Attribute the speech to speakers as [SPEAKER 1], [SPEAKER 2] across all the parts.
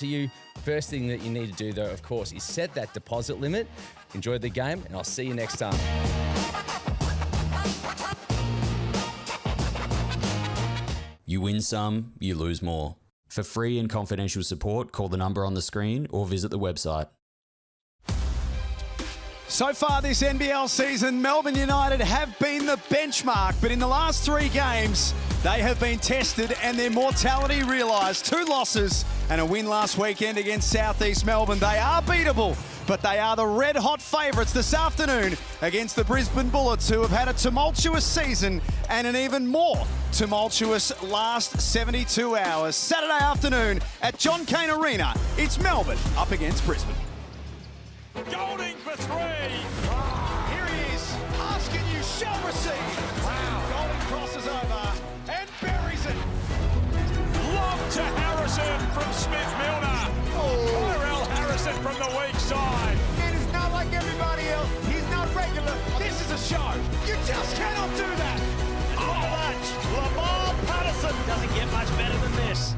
[SPEAKER 1] to you. First thing that you need to do, though, of course, is set that deposit limit. Enjoy the game, and I'll see you next time.
[SPEAKER 2] You win some, you lose more. For free and confidential support, call the number on the screen or visit the website.
[SPEAKER 3] So far this NBL season, Melbourne United have been the benchmark, but in the last 3 games, they have been tested and their mortality realised. 2 losses and a win last weekend against South East Melbourne. They are beatable, but they are the red-hot favourites this afternoon against the Brisbane Bullets, who have had a tumultuous season and an even more tumultuous last 72 hours. Saturday afternoon at John Cain Arena, it's Melbourne up against Brisbane.
[SPEAKER 4] Golding for 3.
[SPEAKER 3] Here he is, asking you shall receive. Wow. Golding crosses over and buries it.
[SPEAKER 4] Lob to Harrison from Smith-Milner. Tyrell Harrison from the weak side.
[SPEAKER 3] It is not like everybody else. He's not regular. This is a show. You just cannot do that.
[SPEAKER 4] Oh, that Lamar Patterson doesn't get much better than this.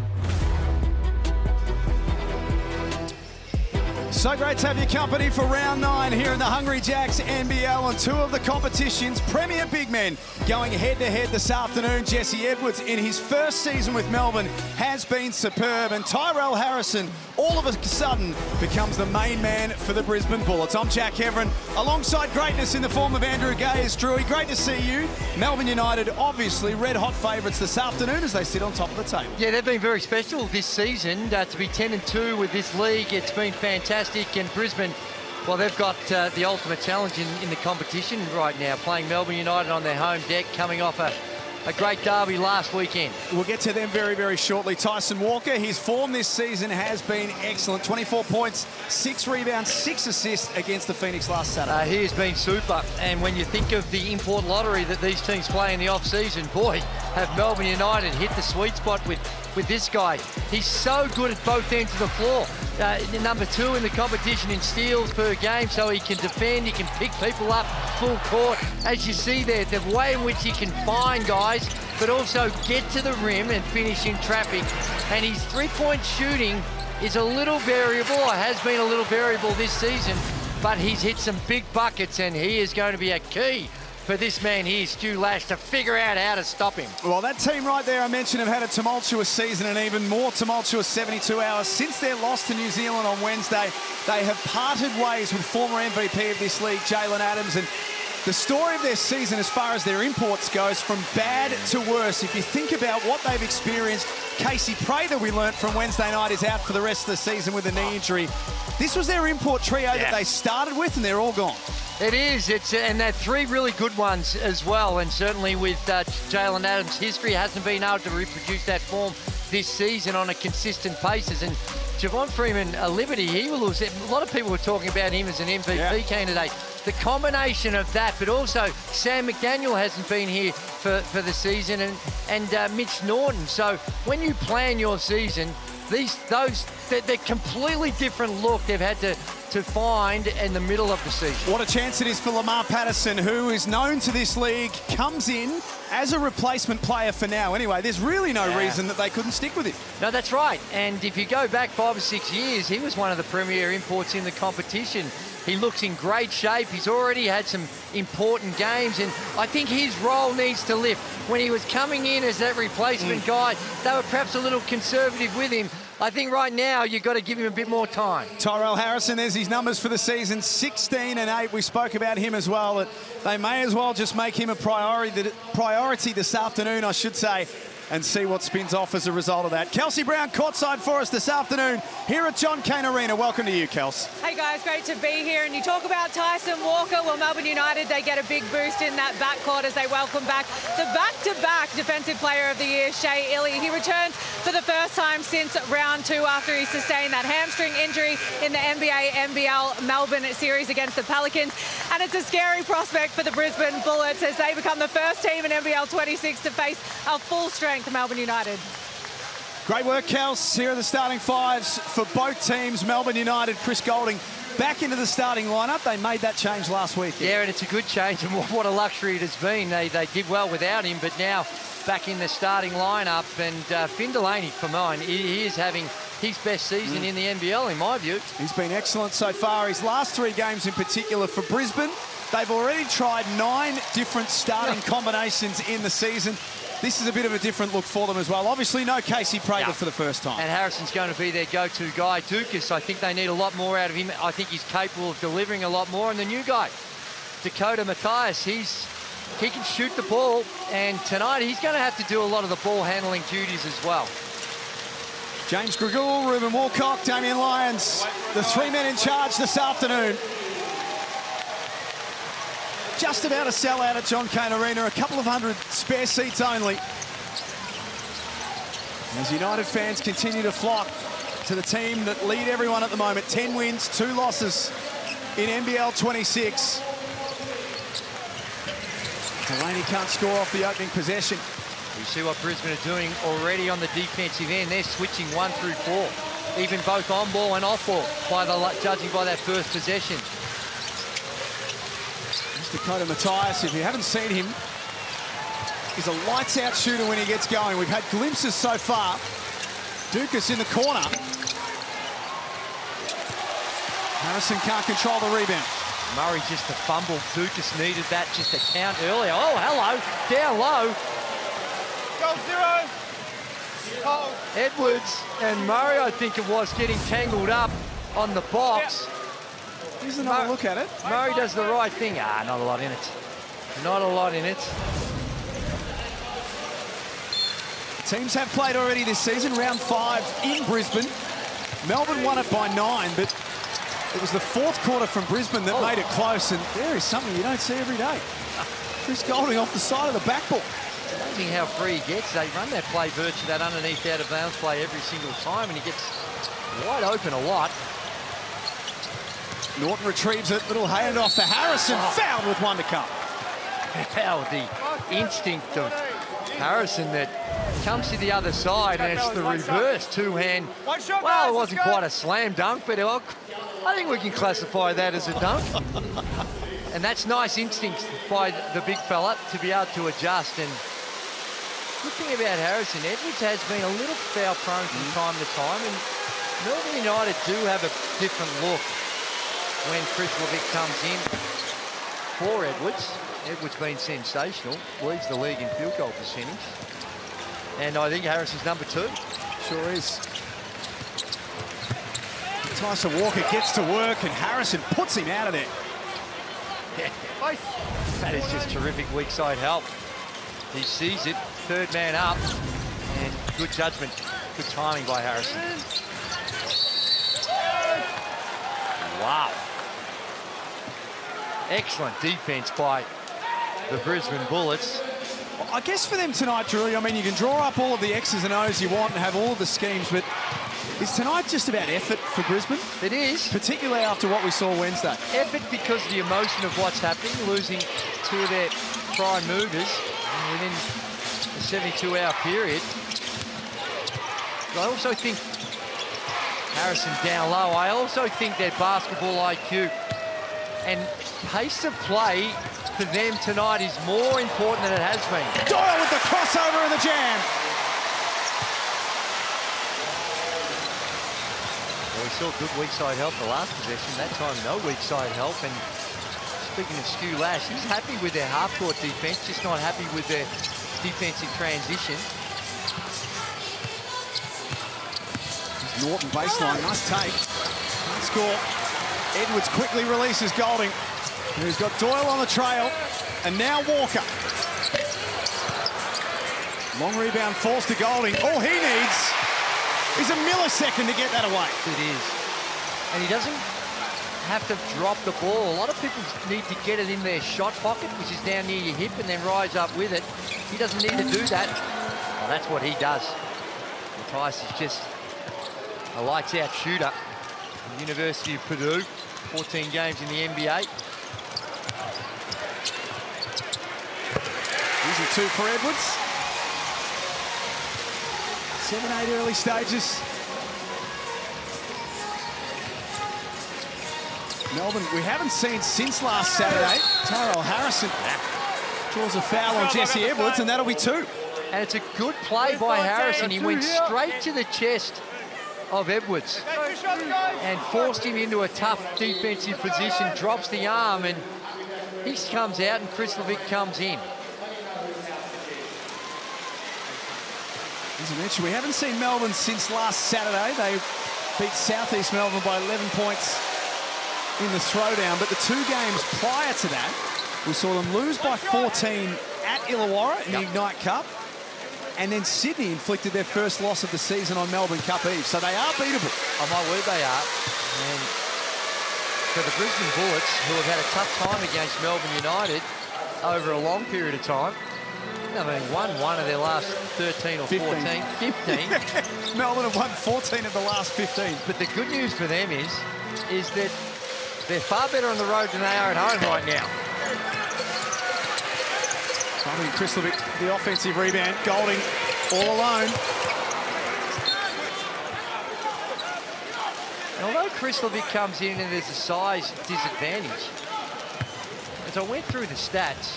[SPEAKER 3] So great to have your company for round 9 here in the Hungry Jacks NBL, and 2 of the competition's premier big men going head-to-head this afternoon. Jesse Edwards, in his first season with Melbourne, has been superb, and Tyrell Harrison all of a sudden becomes the main man for the Brisbane Bullets. I'm Jack Heverin, alongside greatness in the form of Andrew Gayes. Drewy, great to see you. Melbourne United obviously red-hot favourites this afternoon as they sit on top of the table.
[SPEAKER 5] Yeah, they've been very special this season. To be 10-2 with this league, it's been fantastic. And Brisbane, well, they've got the ultimate challenge in the competition right now, playing Melbourne United on their home deck, coming off a great derby last weekend.
[SPEAKER 3] We'll get to them very, very shortly. Tyson Walker, his form this season has been excellent. 24 points, 6 rebounds, 6 assists against the Phoenix last Saturday.
[SPEAKER 5] He has been super. And when you think of the import lottery that these teams play in the off-season, boy, have Melbourne United hit the sweet spot with this guy. He's so good at both ends of the floor. Number 2 in the competition in steals per game, so he can defend, he can pick people up full court. As you see there, the way in which he can find guys, but also get to the rim and finish in traffic. And his three-point shooting is a little variable, or has been a little variable this season, but he's hit some big buckets, and he is going to be a key for this man here, Stu Lash, to figure out how to stop him.
[SPEAKER 3] Well, that team right there I mentioned have had a tumultuous season, and even more tumultuous 72 hours. Since their loss to New Zealand on Wednesday, they have parted ways with former MVP of this league, Jalen Adams, and the story of their season as far as their imports goes from bad to worse. If you think about what they've experienced, Casey Prather, we learnt from Wednesday night, is out for the rest of the season with a knee injury. This was their import trio that they started with, and they're all gone.
[SPEAKER 5] It is, and they're 3 really good ones as well, and certainly with Jalen Adams' history, hasn't been able to reproduce that form this season on a consistent basis. And Javon Freeman, a Liberty, he will lose. A lot of people were talking about him as an MVP candidate. The combination of that, but also Sam McDaniel hasn't been here for the season, and Mitch Norton. So when you plan your season, they're completely different look they've had to find in the middle of the season.
[SPEAKER 3] What a chance it is for Lamar Patterson, who is known to this league, comes in as a replacement player for now. Anyway, there's really no reason that they couldn't stick with him.
[SPEAKER 5] No, that's right. And if you go back 5 or 6 years, he was one of the premier imports in the competition. He looks in great shape. He's already had some important games, and I think his role needs to lift. When he was coming in as that replacement guy, they were perhaps a little conservative with him. I think right now you've got to give him a bit more time.
[SPEAKER 3] Tyrell Harrison, there's his numbers for the season, 16 and 8. We spoke about him as well. That they may as well just make him a priority this afternoon, I should say, and see what spins off as a result of that. Kelsey Brown courtside for us this afternoon here at John Cain Arena. Welcome to you, Kels.
[SPEAKER 6] Hey guys, great to be here. And you talk about Tyson Walker. Well, Melbourne United, they get a big boost in that backcourt as they welcome back the back-to-back Defensive Player of the Year, Shea Ili. He returns for the first time since round 2 after he sustained that hamstring injury in the NBL Melbourne series against the Pelicans. And it's a scary prospect for the Brisbane Bullets as they become the first team in NBL26 to face a full-strength Melbourne United.
[SPEAKER 3] Great work, Kels. Here are the starting 5s for both teams. Melbourne United, Chris Golding back into the starting lineup. They made that change last week.
[SPEAKER 5] Yeah, and it's a good change, and what a luxury it has been. They did well without him, but now back in the starting lineup. And Finn Delaney, for mine, he is having his best season in the NBL, in my view.
[SPEAKER 3] He's been excellent so far. His last 3 games in particular for Brisbane, they've already tried 9 different starting combinations in the season. This is a bit of a different look for them as well. Obviously, no Casey Prater for the first time.
[SPEAKER 5] And Harrison's going to be their go-to guy. Dukas, I think they need a lot more out of him. I think he's capable of delivering a lot more. And the new guy, Dakota Matthias, he can shoot the ball. And tonight, he's going to have to do a lot of the ball handling duties as well.
[SPEAKER 3] James Gregool, Ruben Walcock, Damien Lyons, the 3 men in charge this afternoon. Just about a sellout at John Cain Arena, a couple of hundred spare seats only. As United fans continue to flock to the team that lead everyone at the moment. 10 wins, 2 losses in NBL26. Delaney can't score off the opening possession.
[SPEAKER 5] You see what Brisbane are doing already on the defensive end. They're switching 1 through 4, even both on ball and off ball, judging by that first possession.
[SPEAKER 3] Dakota Matthias, if you haven't seen him, he's a lights-out shooter when he gets going. We've had glimpses so far. Dukas in the corner. Harrison can't control the rebound.
[SPEAKER 5] Murray just a fumble. Dukas needed that just a count earlier. Oh, hello, down low.
[SPEAKER 7] Go 0. Oh.
[SPEAKER 5] Edwards and Murray, I think it was, getting tangled up on the box.
[SPEAKER 3] Here's another look at it.
[SPEAKER 5] Murray does the right thing. Ah, not a lot in it. Not a lot in it.
[SPEAKER 3] Teams have played already this season, round 5 in Brisbane. Melbourne won it by 9, but it was the 4th quarter from Brisbane that made it close, and there is something you don't see every day. Chris Golding off the side of the backboard.
[SPEAKER 5] Amazing how free he gets. They run that play virtue, that underneath out of bounds play every single time, and he gets wide open a lot.
[SPEAKER 3] Norton retrieves it, little handoff to Harrison, fouled with 1 to come.
[SPEAKER 5] How the instinct of Harrison that comes to the other side, and it's the reverse two-hand. Well, it wasn't quite a slam dunk, but I think we can classify that as a dunk. And that's nice instinct by the big fella to be able to adjust. And good thing about Harrison, Edwards has been a little foul prone from time to time, and Melbourne United do have a different look when Chris Levick comes in for Edwards. Edwards been sensational, leads the league in field goal percentage. And I think Harrison's number 2.
[SPEAKER 3] Sure is. Tyson Walker gets to work and Harrison puts him out of there.
[SPEAKER 5] Yeah. That is just terrific weak side help. He sees it, 3rd man up, and good judgment, good timing by Harrison. Wow. Excellent defense by the Brisbane Bullets.
[SPEAKER 3] I guess for them tonight, Drew, I mean, you can draw up all of the X's and O's you want and have all of the schemes, but is tonight just about effort for Brisbane?
[SPEAKER 5] It is.
[SPEAKER 3] Particularly after what we saw Wednesday.
[SPEAKER 5] Effort because of the emotion of what's happening, losing 2 of their prime movers within a 72-hour period. But I also think Harrison down low. I also think their basketball IQ and pace of play for them tonight is more important than it has been.
[SPEAKER 3] Doyle with the crossover and the jam.
[SPEAKER 5] Well, we saw good weak side help the last possession. That time, no weak side help. And speaking of Stu Lash, he's happy with their half-court defense, just not happy with their defensive transition.
[SPEAKER 3] Norton baseline, nice take. Can't score. Edwards quickly releases Golding, who's got Doyle on the trail, and now Walker. Long rebound falls to Golding. All he needs is a millisecond to get that away.
[SPEAKER 5] It is. And he doesn't have to drop the ball. A lot of people need to get it in their shot pocket, which is down near your hip, and then rise up with it. He doesn't need to do that. Well, that's what he does. Matthias is just a lights-out shooter. University of Purdue, 14 games in the NBA.
[SPEAKER 3] Easy 2 for Edwards. 7-8 early stages. Melbourne, we haven't seen since last Saturday. Tyrell Harrison draws a foul on Jesse Edwards, and that'll be 2.
[SPEAKER 5] And it's a good play by Harrison. He went straight to the chest of Edwards and forced him into a tough defensive position, drops the arm, and he comes out and Krislovic comes in.
[SPEAKER 3] As I mentioned, we haven't seen Melbourne since last Saturday. They beat Southeast Melbourne by 11 points in the throwdown, but the 2 games prior to that, we saw them lose by 14 at Illawarra in the Ignite Cup, and then Sydney inflicted their first loss of the season on Melbourne Cup Eve, so they are beatable.
[SPEAKER 5] Oh, my word, they are. And for the Brisbane Bullets, who have had a tough time against Melbourne United over a long period of time, I mean, won one of their last 13 or 14, 15.
[SPEAKER 3] Melbourne have won 14 of the last 15.
[SPEAKER 5] But the good news for them is that they're far better on the road than they are at home right now.
[SPEAKER 3] Krislovic, the offensive rebound. Golding all alone.
[SPEAKER 5] And although Krislovic comes in and there's a size disadvantage, as I went through the stats,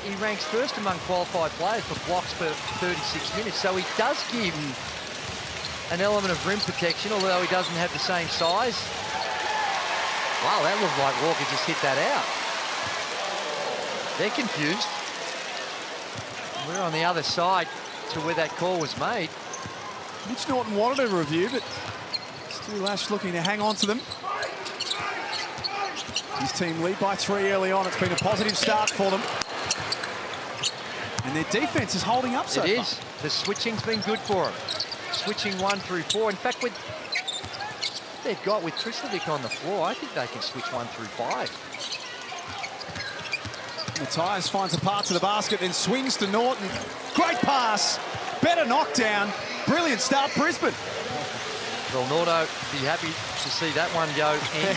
[SPEAKER 5] he ranks first among qualified players for blocks per 36 minutes. So he does give an element of rim protection, although he doesn't have the same size. Wow, that looked like Walker just hit that out. They're confused. We're on the other side to where that call was made.
[SPEAKER 3] Mitch Norton wanted a review, but Stu Lash looking to hang on to them. His team lead by 3 early on. It's been a positive start for them. And their defense is holding up so far.
[SPEAKER 5] It is. The switching's been good for them. Switching 1 through 4. In fact, with they've got with Krislovic on the floor, I think they can switch 1 through 5.
[SPEAKER 3] Matthias finds a path to the basket and swings to Norton. Great pass. Better knockdown. Brilliant start, Brisbane.
[SPEAKER 5] Well, Nordo be happy to see that one go in.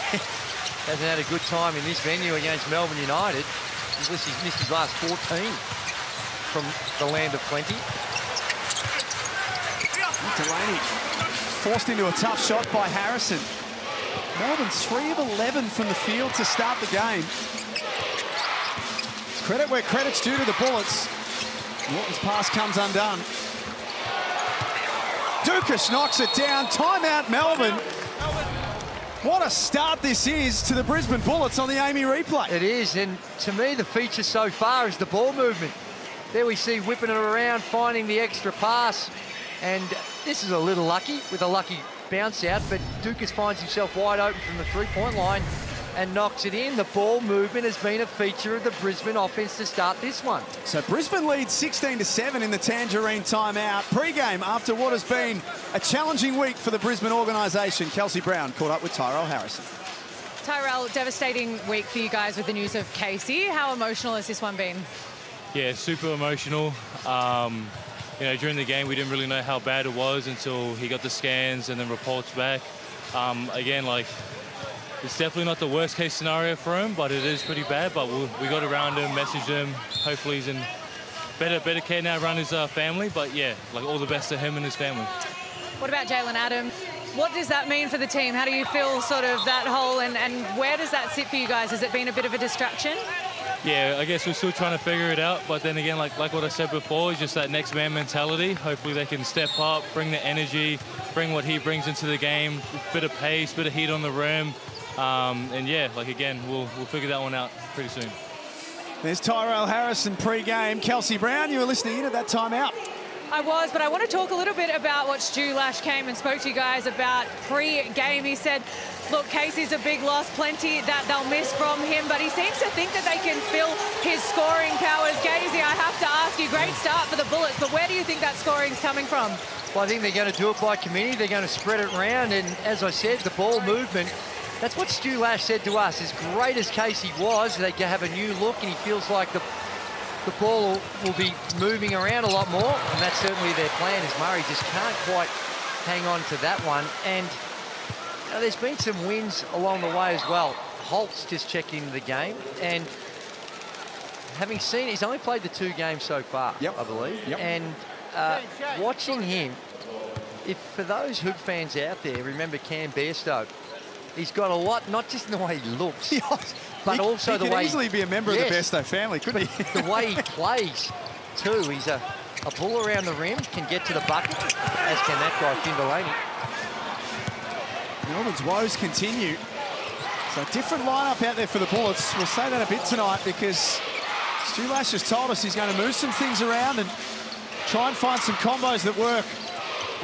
[SPEAKER 5] Hasn't had a good time in this venue against Melbourne United. He's missed his last 14 from the land of plenty.
[SPEAKER 3] Delaney forced into a tough shot by Harrison. Melbourne 3 of 11 from the field to start the game. Credit where credit's due to the Bullets. Norton's pass comes undone. Dukas knocks it down. Timeout, Melbourne. What a start this is to the Brisbane Bullets on the Amy replay.
[SPEAKER 5] It is, and to me, the feature so far is the ball movement. There we see whipping it around, finding the extra pass, and this is a little lucky with a lucky bounce out, but Dukas finds himself wide open from the three-point line and knocks it in. The ball movement has been a feature of the Brisbane offense to start this one.
[SPEAKER 3] So Brisbane leads 16-7 in the Tangerine timeout. Pre-game after what has been a challenging week for the Brisbane organisation. Kelsey Brown caught up with Tyrell Harrison.
[SPEAKER 6] Tyrell, devastating week for you guys with the news of Casey. How emotional has this one been?
[SPEAKER 7] Yeah, super emotional. You know, during the game, we didn't really know how bad it was until he got the scans and then reports back. Again, like, it's definitely not the worst case scenario for him, but it is pretty bad. But we got around him, messaged him. Hopefully he's in better care now around his family. But yeah, like, all the best to him and his family.
[SPEAKER 6] What about Jalen Adams? What does that mean for the team? How do you feel sort of that whole, and where does that sit for you guys? Has it been a bit of a distraction?
[SPEAKER 7] Yeah, I guess we're still trying to figure it out. But then again, like what I said before, it's just that next man mentality. Hopefully they can step up, bring the energy, bring what he brings into the game, bit of pace, bit of heat on the rim. And yeah, like, again, we'll figure that one out pretty soon.
[SPEAKER 3] There's Tyrell Harrison pre-game. Kelsey Brown, you were listening in at that timeout.
[SPEAKER 6] I was, but I want to talk a little bit about what Stu Lash came and spoke to you guys about pre-game. He said, look, Casey's a big loss, plenty that they'll miss from him, but he seems to think that they can fill his scoring powers. Gazy, I have to ask you, great start for the Bullets, but where do you think that scoring's coming from?
[SPEAKER 5] Well, I think they're going to do it by committee. They're going to spread it around, and as I said, the ball movement, that's what Stu Lash said to us. As great as Casey was, they have a new look, and he feels like the ball will be moving around a lot more, and that's certainly their plan, as Murray just can't quite hang on to that one. And you know, there's been some wins along the way as well. Holt's just checked into the game, and having seen, he's only played the 2 games so far, I believe. And watching him, if for those Hoop fans out there, remember Cam Bairstow, he's got a lot, not just in the way he looks, but also the way... He could
[SPEAKER 3] easily be a member of the Bairstow family, couldn't he?
[SPEAKER 5] The way he plays, too. He's a bull around the rim, can get to the bucket, as can that guy, Finn Delaney.
[SPEAKER 3] Melbourne's woes continue. So different lineup out there for the Bullets. We'll say that a bit tonight because Stu Lash has told us he's going to move some things around and try and find some combos that work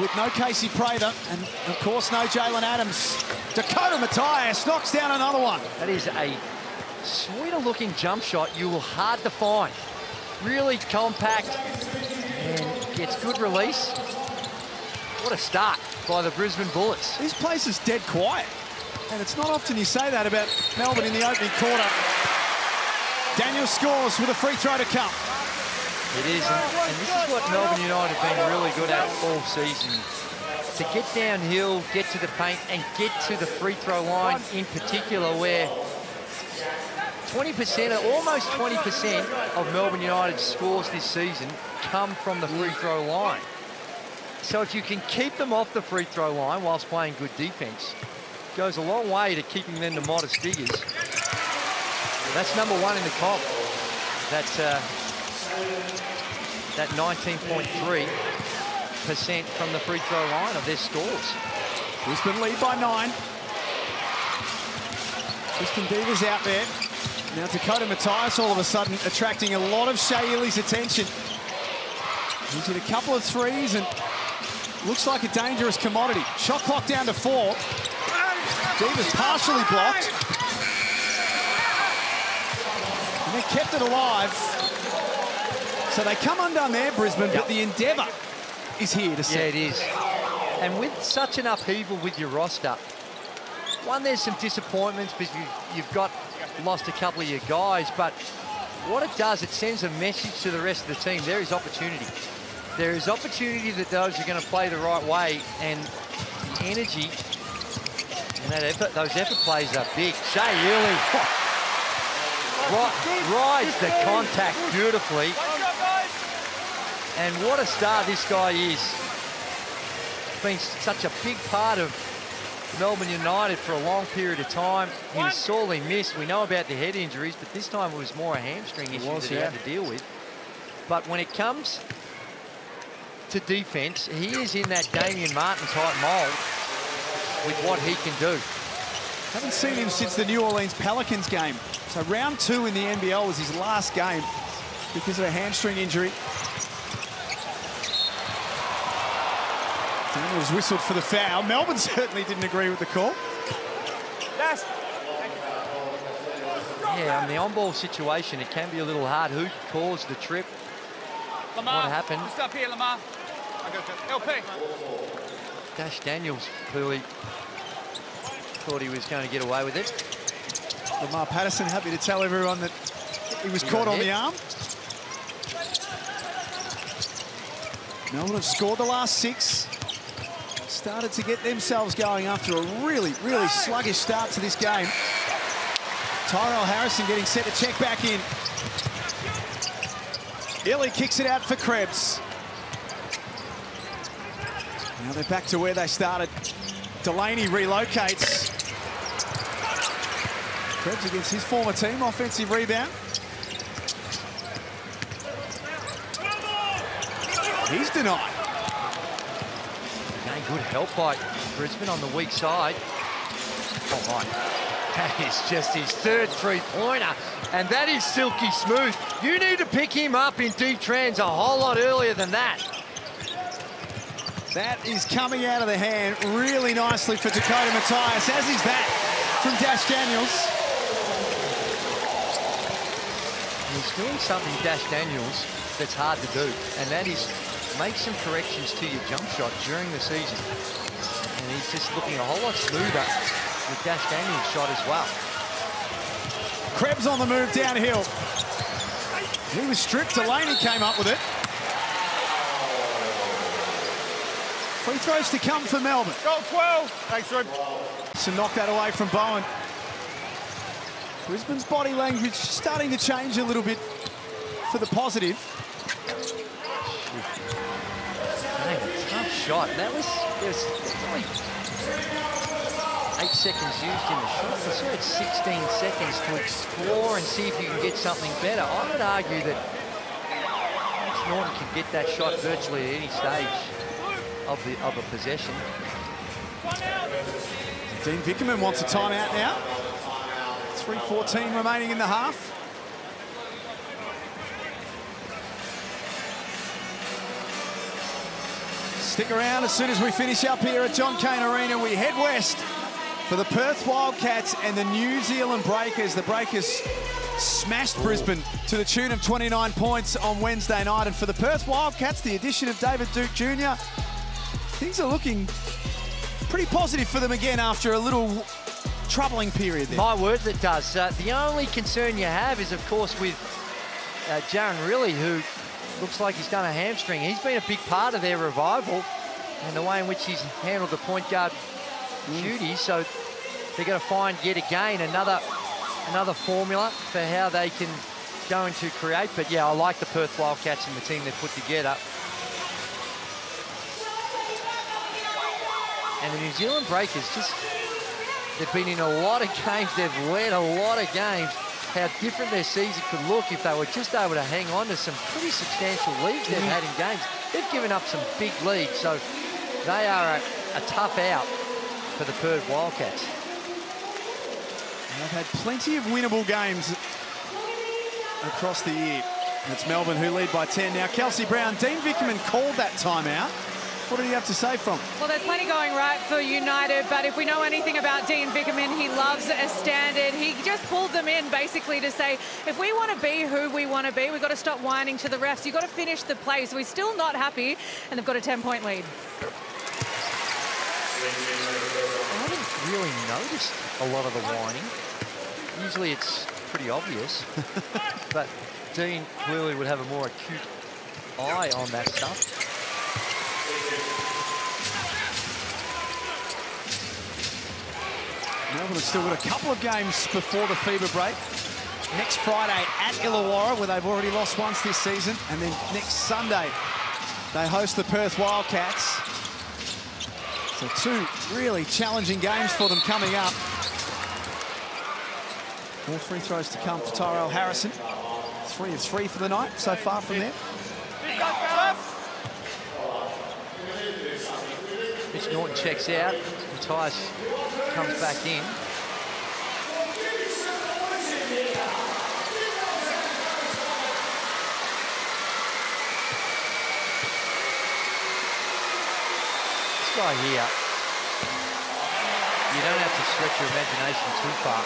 [SPEAKER 3] with no Casey Prather and, of course, no Jalen Adams. Dakota Matthias knocks down another one.
[SPEAKER 5] That is a sweeter-looking jump shot you will hard to find. Really compact and gets good release. What a start by the Brisbane Bullets.
[SPEAKER 3] This place is dead quiet. And it's not often you say that about Melbourne in the opening quarter. Daniel scores with a free throw to come.
[SPEAKER 5] It is, and this is what Melbourne United have been really good at all season. To get downhill, get to the paint, and get to the free throw line in particular, where 20%, almost 20% of Melbourne United's scores this season come from the free throw line. So if you can keep them off the free throw line whilst playing good defense, it goes a long way to keeping them to modest figures. That's number one in the comp. That's that 19.3% from the free throw line of their scores.
[SPEAKER 3] Brisbane lead by 9. Tristan Divas out there. Now Dakota Matthias all of a sudden attracting a lot of Shea Illy's attention. He's hit a couple of threes and looks like a dangerous commodity. Shot clock down to 4. Divas partially blocked. And they kept it alive. So they come undone there, Brisbane, but the endeavour is here to see.
[SPEAKER 5] Yeah, it is. And with such an upheaval with your roster, one, there's some disappointments because you've lost a couple of your guys, but what it does, it sends a message to the rest of the team. There is opportunity. There is opportunity that those are going to play the right way, and the energy and that effort, those effort plays are big. Shea Illy rides the contact beautifully. And what a star this guy is. Been such a big part of Melbourne United for a long period of time. He was sorely missed. We know about the head injuries, but this time it was more a hamstring issue that he had to deal with. But when it comes to defense, he is in that Damian Martin type mold with what he can do.
[SPEAKER 3] Haven't seen him since the New Orleans Pelicans game. So round 2 in the NBL was his last game because of a hamstring injury. Daniels whistled for the foul. Melbourne certainly didn't agree with the call.
[SPEAKER 5] Yeah, on the on-ball situation, it can be a little hard. Who caused the trip?
[SPEAKER 8] Lamar,
[SPEAKER 5] what happened?
[SPEAKER 8] just up here, Lamar. I got that. LP.
[SPEAKER 5] Dash Daniels clearly thought he was going to get away with it.
[SPEAKER 3] Lamar Patterson happy to tell everyone that he was caught on the arm. Melbourne have scored the last 6. Started to get themselves going after a really, really sluggish start to this game. Tyrell Harrison getting set to check back in. Illy kicks it out for Krebs. Now they're back to where they started. Delaney relocates. Krebs against his former team, offensive rebound. He's denied.
[SPEAKER 5] Again, good help by Brisbane on the weak side. Oh my, that is just his 3rd three-pointer, and that is silky smooth. You need to pick him up in D-Trans a whole lot earlier than that.
[SPEAKER 3] That is coming out of the hand really nicely for Dakota Matthias, as is that from Dash Daniels.
[SPEAKER 5] He's doing something, Dash Daniels, that's hard to do, and that is make some corrections to your jump shot during the season. And he's just looking a whole lot smoother with Dash Daniels' shot as well.
[SPEAKER 3] Krebs on the move downhill. He was stripped. Delaney came up with it. Free throws to come for Melbourne.
[SPEAKER 8] Go 12. Thanks, Rib.
[SPEAKER 3] So knock that away from Bowen. Brisbane's body language starting to change a little bit for the positive.
[SPEAKER 5] Man, tough shot. That was only 8 seconds used in the shot. You still had 16 seconds to explore and see if you can get something better. I would argue that Norton can get that shot virtually at any stage of a possession.
[SPEAKER 3] Dean Vickerman wants a timeout now. 3:14 remaining in the half. Stick around. As soon as we finish up here at John Cain Arena, we head west for the Perth Wildcats and the New Zealand Breakers. The Breakers smashed Brisbane to the tune of 29 points on Wednesday night. And for the Perth Wildcats, the addition of David Duke Jr., things are looking pretty positive for them again after a little troubling period there.
[SPEAKER 5] My word, it does. The only concern you have is, of course, with Jaron Riley, who looks like he's done a hamstring. He's been a big part of their revival and the way in which he's handled the point guard duties. So they're going to find yet again another formula for how they can go into create. But yeah, I like the Perth Wildcats and the team they've put together. And the New Zealand Breakers, they've been in a lot of games, they've led a lot of games. How different their season could look if they were just able to hang on to some pretty substantial leads they've had in games. They've given up some big leads, so they are a tough out for the Perth Wildcats.
[SPEAKER 3] They've had plenty of winnable games across the year. It's Melbourne who lead by 10 now. Kelsey Brown, Dean Vickerman called that timeout. What did he have to say from it?
[SPEAKER 6] Well, there's plenty going right for United, but if we know anything about Dean Vickerman, he loves a standard. He just pulled them in basically to say, if we want to be who we want to be, we've got to stop whining to the refs. You've got to finish the play. So he's still not happy, and they've got a 10-point lead.
[SPEAKER 5] I haven't really noticed a lot of the whining. Usually it's pretty obvious, but Dean clearly would have a more acute eye on that stuff.
[SPEAKER 3] Melbourne have still got a couple of games before the fever break. Next Friday at Illawarra, where they've already lost once this season. And then next Sunday, they host the Perth Wildcats. So two really challenging games for them coming up. More free throws to come for Tyrell Harrison. 3 of 3 for the night so far from there.
[SPEAKER 5] Mitch Norton checks out. Matthias comes back in. This guy here, you don't have to stretch your imagination too far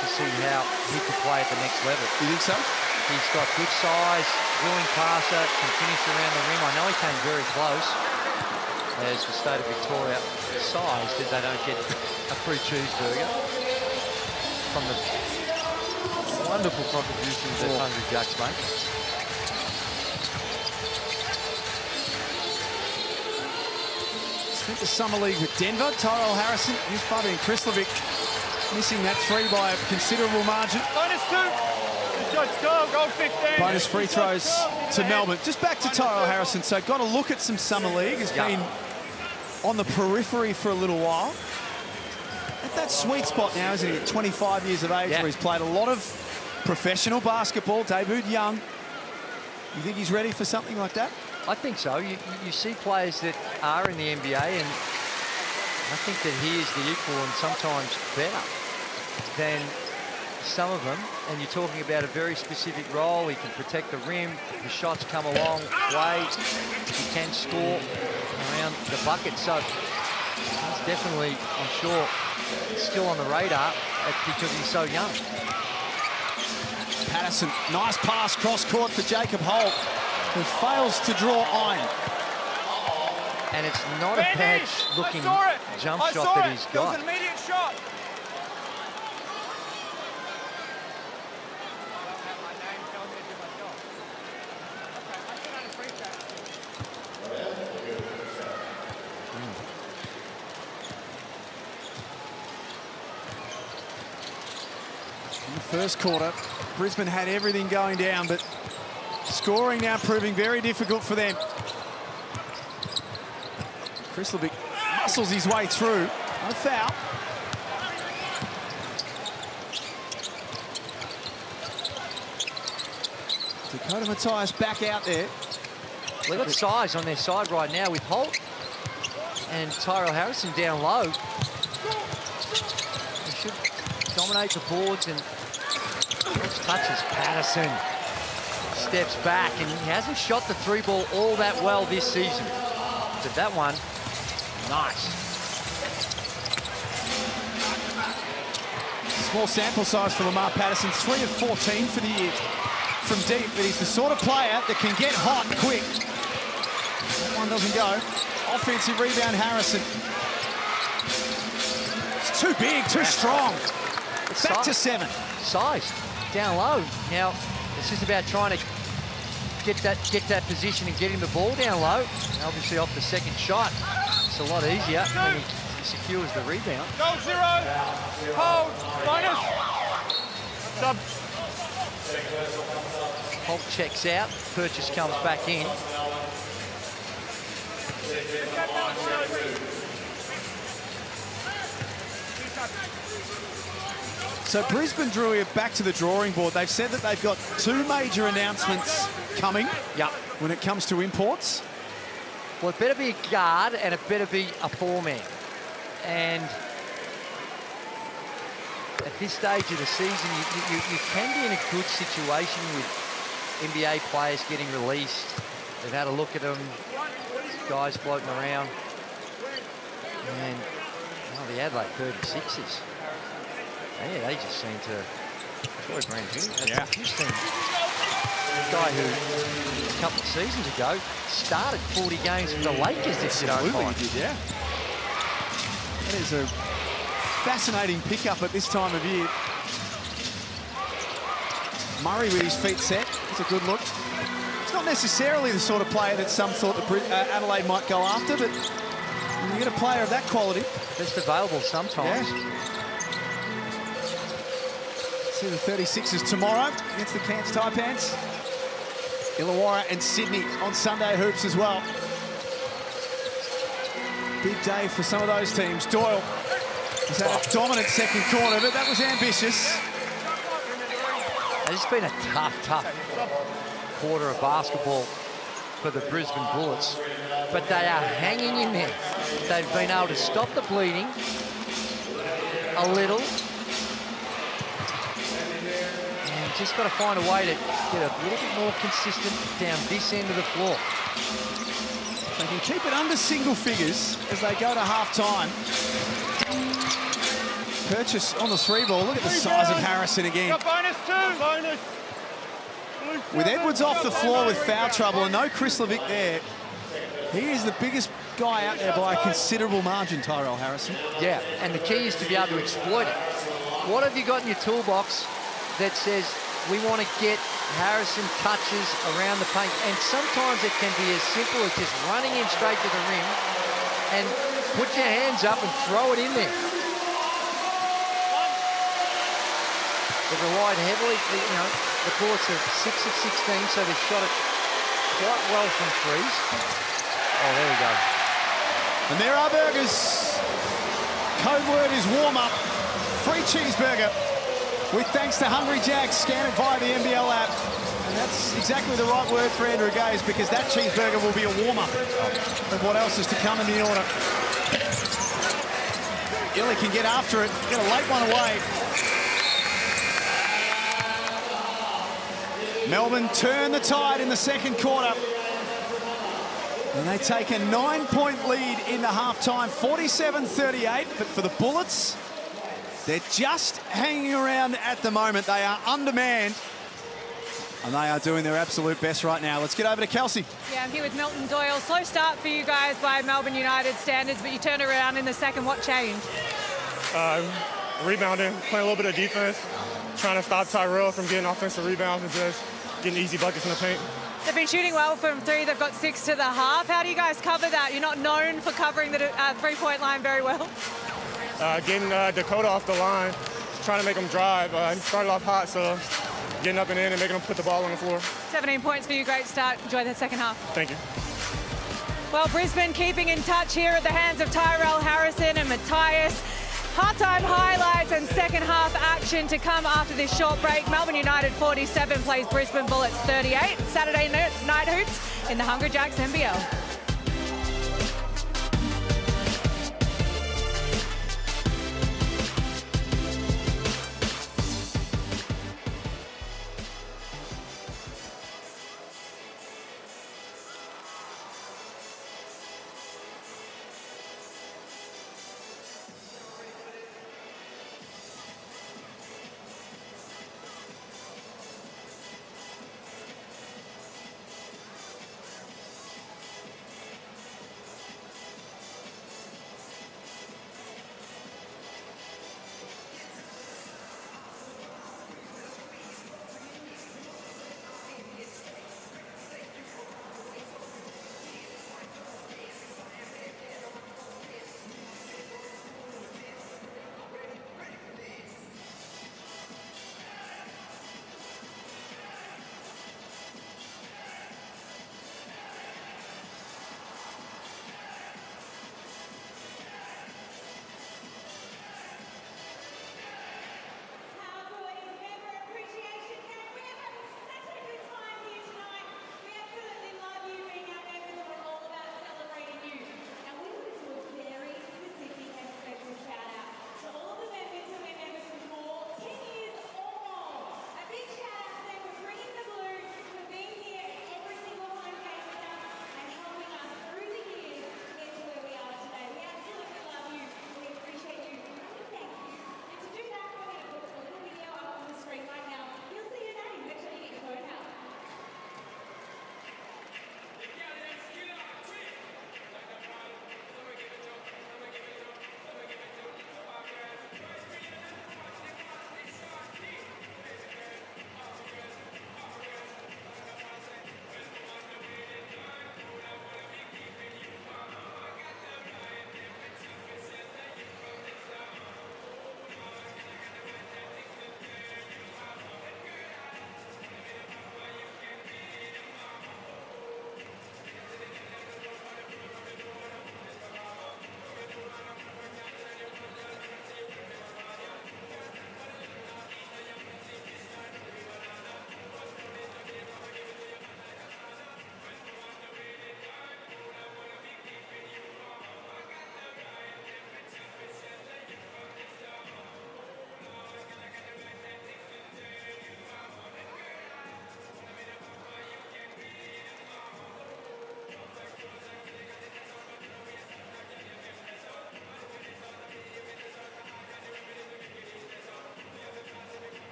[SPEAKER 5] to see how he could play at the next level.
[SPEAKER 3] You think so?
[SPEAKER 5] He's got good size, willing passer, can finish around the rim. I know he came very close, as the state of Victoria decides that they don't get a free cheeseburger from the wonderful contributions that Hungry Jacks make.
[SPEAKER 3] Spent the summer league with Denver. Tyrell Harrison, his Fabian Krislovic missing that 3 by a considerable margin.
[SPEAKER 8] Bonus 2. Goal 15.
[SPEAKER 3] Bonus free throws to Melbourne. Just back to Tyrell Harrison. So got a look at some summer league. Has been on the periphery for a little while. At that sweet spot now, isn't he? At 25 years of age, where he's played a lot of professional basketball, debuted young. You think he's ready for something like that?
[SPEAKER 5] I think so. You see players that are in the NBA, and I think that he is the equal and sometimes better than some of them. And you're talking about a very specific role. He can protect the rim. The shots come a long way. He can score around the bucket. So he's definitely, I'm sure, still on the radar because he's so young.
[SPEAKER 3] Patterson, nice pass cross court for Jacob Holt, who fails to draw iron.
[SPEAKER 5] And it's not a bad looking jump shot that he's got.
[SPEAKER 8] It was an immediate shot.
[SPEAKER 3] In the first quarter, Brisbane had everything going down, but scoring now proving very difficult for them. Krislovic muscles his way through. No foul. Dakota Matthias back out there.
[SPEAKER 5] They've got size on their side right now with Holt and Tyrell Harrison down low. He should dominate the boards and touches Patterson. Steps back, and he hasn't shot the three ball all that well this season. But that one, nice.
[SPEAKER 3] Small sample size for Lamar Patterson, 3 of 14 for the year from deep, but he's the sort of player that can get hot quick. That one doesn't go. Offensive rebound, Harrison. It's too big, too strong. Back to 7.
[SPEAKER 5] Size, down low. Now, it's just about trying to get that position and get him the ball down low. And obviously off the second shot, it's a lot easier when he secures the rebound.
[SPEAKER 8] Go 0. Hold. Minus. Sub.
[SPEAKER 5] Holt checks out. Purchase comes back in.
[SPEAKER 3] So Brisbane drew it back to the drawing board. They've said that they've got 2 major announcements coming when it comes to imports.
[SPEAKER 5] Well, it better be a guard and it better be a 4-man. And at this stage of the season, you can be in a good situation with NBA players getting released. They've had a look at them, guys floating around. And the Adelaide 36ers. Yeah, they just seem to. Troy Brand Jr.
[SPEAKER 3] Yeah.
[SPEAKER 5] You've seen a guy who a couple of seasons ago started 40 games for the Lakers this year.
[SPEAKER 3] Absolutely he did, yeah. That is a fascinating pickup at this time of year. Murray with his feet set. It's a good look. It's not necessarily the sort of player that some thought that Adelaide might go after, but when you get a player of that quality.
[SPEAKER 5] Best available sometimes.
[SPEAKER 3] Yeah. See the 36ers tomorrow against the Cairns Taipans. Illawarra and Sydney on Sunday hoops as well. Big day for some of those teams. Doyle has had a dominant second quarter, but that was ambitious.
[SPEAKER 5] It's been a tough quarter of basketball for the Brisbane Bullets, but they are hanging in there. They've been able to stop the bleeding a little. And just got to find a way to get a little bit more consistent down this end of the floor.
[SPEAKER 3] They can keep it under single figures as they go to half-time. Purchase on the 3-ball. Look at the size of Harrison again.
[SPEAKER 8] Bonus 2. Bonus.
[SPEAKER 3] With Edwards off the floor with foul trouble and no Chris Levick there, he is the biggest guy out there by a considerable margin, Tyrell Harrison.
[SPEAKER 5] Yeah, and the key is to be able to exploit it. What have you got in your toolbox that says we want to get Harrison touches around the paint? And sometimes it can be as simple as just running in straight to the rim and put your hands up and throw it in there. They've relied heavily, you know, the Bullets are 6 of 16, so they've shot it quite well from threes. Oh, there we go.
[SPEAKER 3] And there are burgers. Code word is warm-up. Free cheeseburger with thanks to Hungry Jack's. Scan it via the NBL app. And that's exactly the right word for Andrew Gaze, because that cheeseburger will be a warm-up of what else is to come in the order. Illy can get after it, get a late one away. Melbourne turn the tide in the second quarter. And they take a 9-point lead in the halftime, 47-38. But for the Bullets, they're just hanging around at the moment. They are undermanned. And they are doing their absolute best right now. Let's get over to Kelsey.
[SPEAKER 6] Yeah, I'm here with Milton Doyle. Slow start for you guys by Melbourne United standards, but you turned around in the second. What changed?
[SPEAKER 8] Rebounding, playing a little bit of defense, trying to stop Tyrell from getting offensive rebounds and just getting easy buckets in the paint.
[SPEAKER 6] They've been shooting well from three. They've got 6 to the half. How do you guys cover that? You're not known for covering the three-point line very well.
[SPEAKER 8] Getting Dakota off the line, trying to make him drive. He started off hot, so getting up and in and making him put the ball on the floor.
[SPEAKER 6] 17 points for you. Great start. Enjoy the second half.
[SPEAKER 8] Thank you.
[SPEAKER 6] Well, Brisbane keeping in touch here at the hands of Tyrell Harrison and Matthias. Halftime highlights and second half action to come after this short break. Melbourne United 47 plays Brisbane Bullets 38. Saturday night hoops in the Hungry Jacks NBL.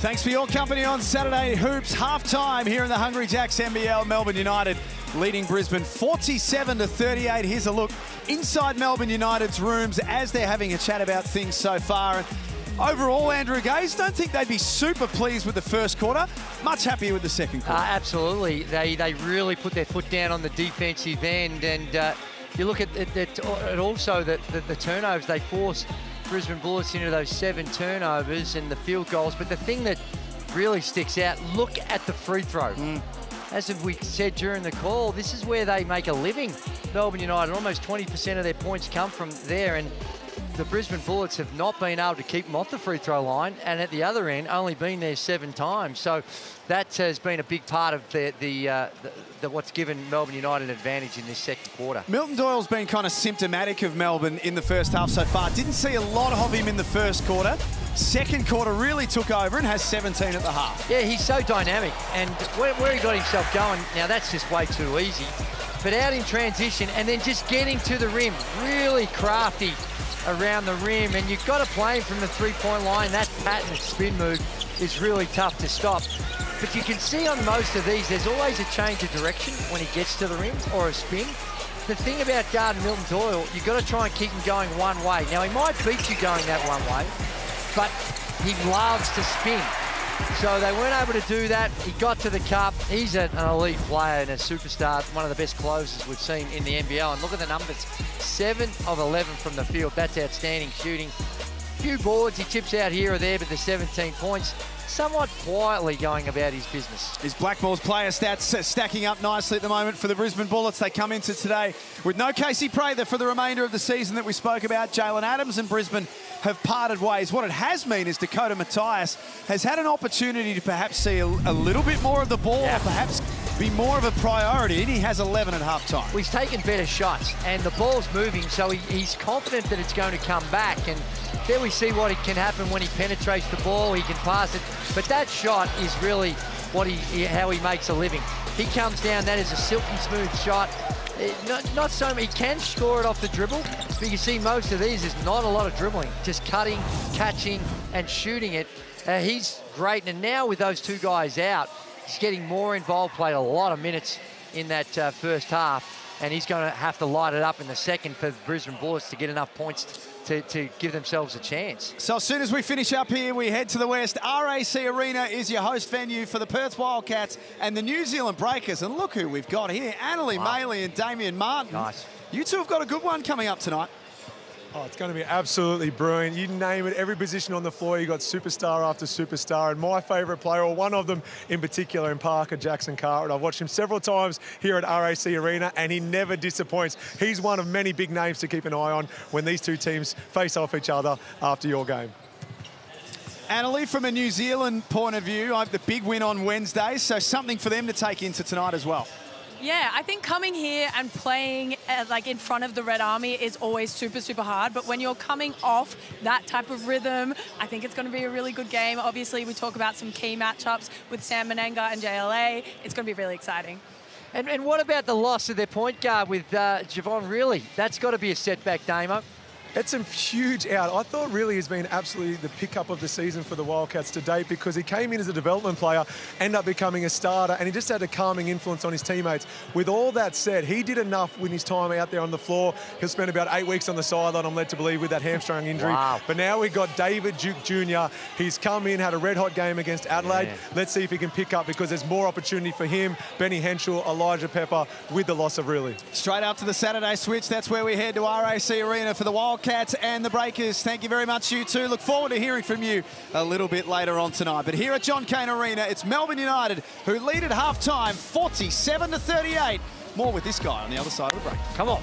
[SPEAKER 3] Thanks for your company on Saturday Hoops. Half-time here in the Hungry Jacks NBL. Melbourne United leading Brisbane 47-38. Here's a look inside Melbourne United's rooms as they're having a chat about things so far. And overall, Andrew Gaze, don't think they'd be super pleased with the first quarter. Much happier with the second quarter.
[SPEAKER 5] Absolutely. They really put their foot down on the defensive end. And you look at also the turnovers they forced Brisbane Bullets into those 7 turnovers and the field goals. But the thing that really sticks out, look at the free throw. As we said during the call, this is where they make a living. Melbourne United, almost 20% of their points come from there. And the Brisbane Bullets have not been able to keep them off the free throw line, and at the other end, only been there 7 times. So that has been a big part of what's given Melbourne United an advantage in this second quarter.
[SPEAKER 3] Milton Doyle's been kind of symptomatic of Melbourne in the first half so far. Didn't see a lot of him in the first quarter. Second quarter really took over and has 17 at the half.
[SPEAKER 5] Yeah, he's so dynamic, and where he got himself going, now that's just way too easy. But out in transition and then just getting to the rim, really crafty around the rim, and you've got to play him from the three-point line. That pattern spin move is really tough to stop. But you can see on most of these, there's always a change of direction when he gets to the rim or a spin. The thing about guarding Milton Doyle, you've got to try and keep him going one way. Now, he might beat you going that one way, but he loves to spin. So they weren't able to do that. He got to the cup. He's an elite player and a superstar, one of the best closers we've seen in the NBL. And look at the numbers, 7 of 11 from the field. That's outstanding shooting. Few boards, he chips out here or there, but the 17 points, somewhat quietly going about his business.
[SPEAKER 3] His Black Balls player stats stacking up nicely at the moment for the Brisbane Bullets. They come into today with no Casey Prather for the remainder of the season that we spoke about. Jalen Adams and Brisbane have parted ways. What it has meant is Dakota Matthias has had an opportunity to perhaps see a little bit more of the ball, or perhaps be more of a priority, and he has 11 at half-time.
[SPEAKER 5] Well, he's taken better shots, and the ball's moving, so he's confident that it's going to come back. And there we see what can happen when he penetrates the ball. He can pass it, but that shot is really how he makes a living. He comes down, that is a silky smooth shot. Not so he can score it off the dribble, but you see most of these, there's not a lot of dribbling, just cutting, catching, and shooting it. He's great, and now with those 2 guys out, he's getting more involved, played a lot of minutes in that first half, and he's going to have to light it up in the second for the Brisbane Bullets to get enough points to give themselves a chance.
[SPEAKER 3] So as soon as we finish up here, we head to the west. RAC Arena is your host venue for the Perth Wildcats and the New Zealand Breakers. And look who we've got here, Annalie Maley and Damien Martin.
[SPEAKER 5] Nice.
[SPEAKER 3] You two have got a good one coming up tonight.
[SPEAKER 9] Oh, it's going to be absolutely brilliant. You name it, every position on the floor, you got superstar after superstar. And my favourite player, or one of them in particular, in Parker Jackson Cartwright. I've watched him several times here at RAC Arena, and he never disappoints. He's one of many big names to keep an eye on when these two teams face off each other after your game.
[SPEAKER 3] Annalie, from a New Zealand point of view, the big win on Wednesday, so something for them to take into tonight as well.
[SPEAKER 10] Yeah, I think coming here and playing like in front of the Red Army is always super, super hard. But when you're coming off that type of rhythm, I think it's going to be a really good game. Obviously, we talk about some key matchups with Sam Menenga and JLA. It's going to be really exciting.
[SPEAKER 5] And what about the loss of their point guard with Javon Really? That's got to be a setback, Damo.
[SPEAKER 9] It's a huge out. I thought really has been absolutely the pickup of the season for the Wildcats to date, because he came in as a development player, ended up becoming a starter, and he just had a calming influence on his teammates. With all that said, he did enough with his time out there on the floor. He'll spend about 8 weeks on the sideline, I'm led to believe, with that hamstring injury.
[SPEAKER 5] Wow.
[SPEAKER 9] But now we've got David Duke Jr. He's come in, had a red-hot game against Adelaide.
[SPEAKER 5] Yeah.
[SPEAKER 9] Let's see if he can pick up, because there's more opportunity for him, Benny Henschel, Elijah Pepper, with the loss of Really.
[SPEAKER 3] Straight up to the Saturday switch. That's where we head to RAC Arena for the Wildcats and the Breakers. Thank you very much, you two. Look forward to hearing from you a little bit later on tonight. But here at John Cain Arena, it's Melbourne United who lead at half-time, 47-38. More with this guy on the other side of the break.
[SPEAKER 5] Come on.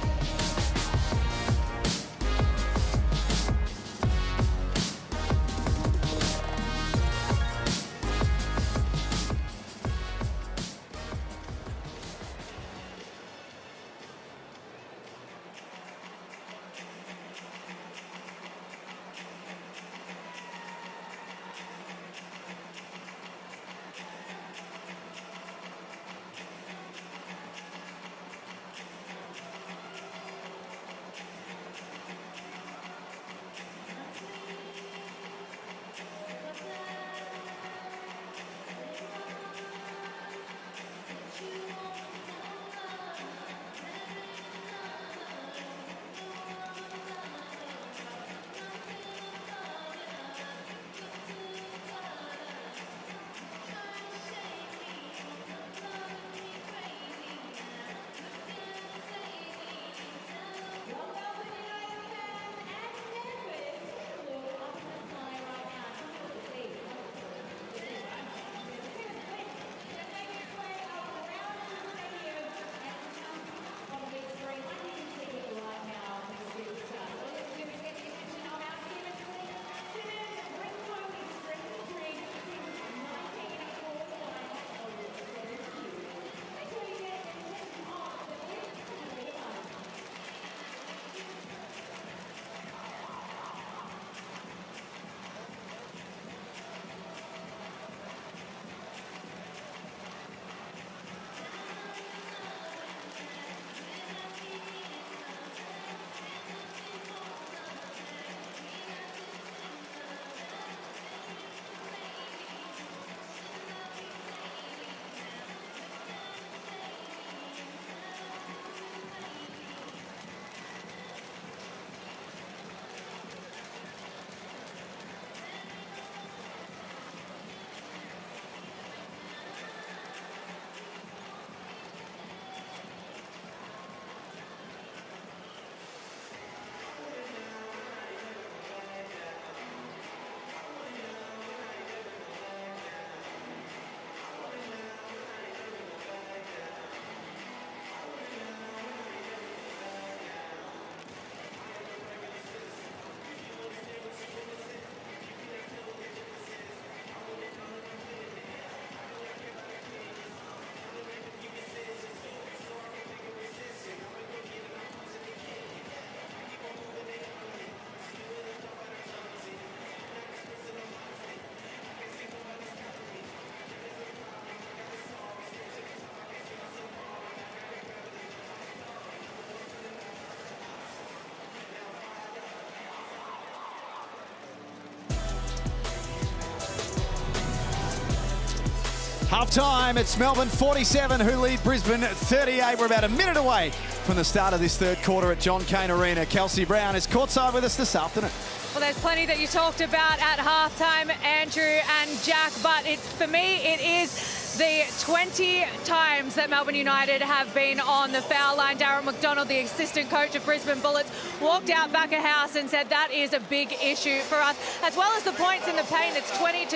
[SPEAKER 3] Half-time, it's Melbourne 47 who lead Brisbane 38. We're about a minute away from the start of this third quarter at John Cain Arena. Kelsey Brown is courtside with us this afternoon.
[SPEAKER 6] Well, there's plenty that you talked about at halftime, Andrew and Jack, but for me, it is the 20 times that Melbourne United have been on the foul line. Darren McDonald, the assistant coach of Brisbane Bullets, walked out back of house and said that is a big issue for us, as well as the points in the paint. It's 20-12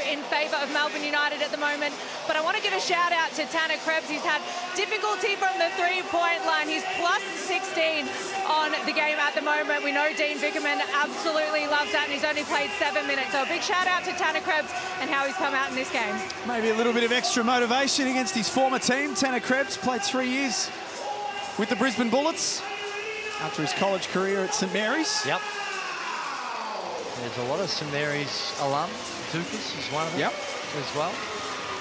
[SPEAKER 6] in favour of Melbourne United at the moment. But I want to give a shout out to Tanner Krebs. He's had difficulty from the three-point line. He's plus 16 on the game at the moment. We know Dean Vickerman absolutely loves that, and he's only played 7 minutes. So a big shout out to Tanner Krebs and how he's come out in this game.
[SPEAKER 3] Maybe a little bit of extra motivation against his former team. Tanner Krebs played 3 years with the Brisbane Bullets after his college career at St Mary's.
[SPEAKER 5] Yep. There's a lot of St Mary's alum. Dukas is one of them as well.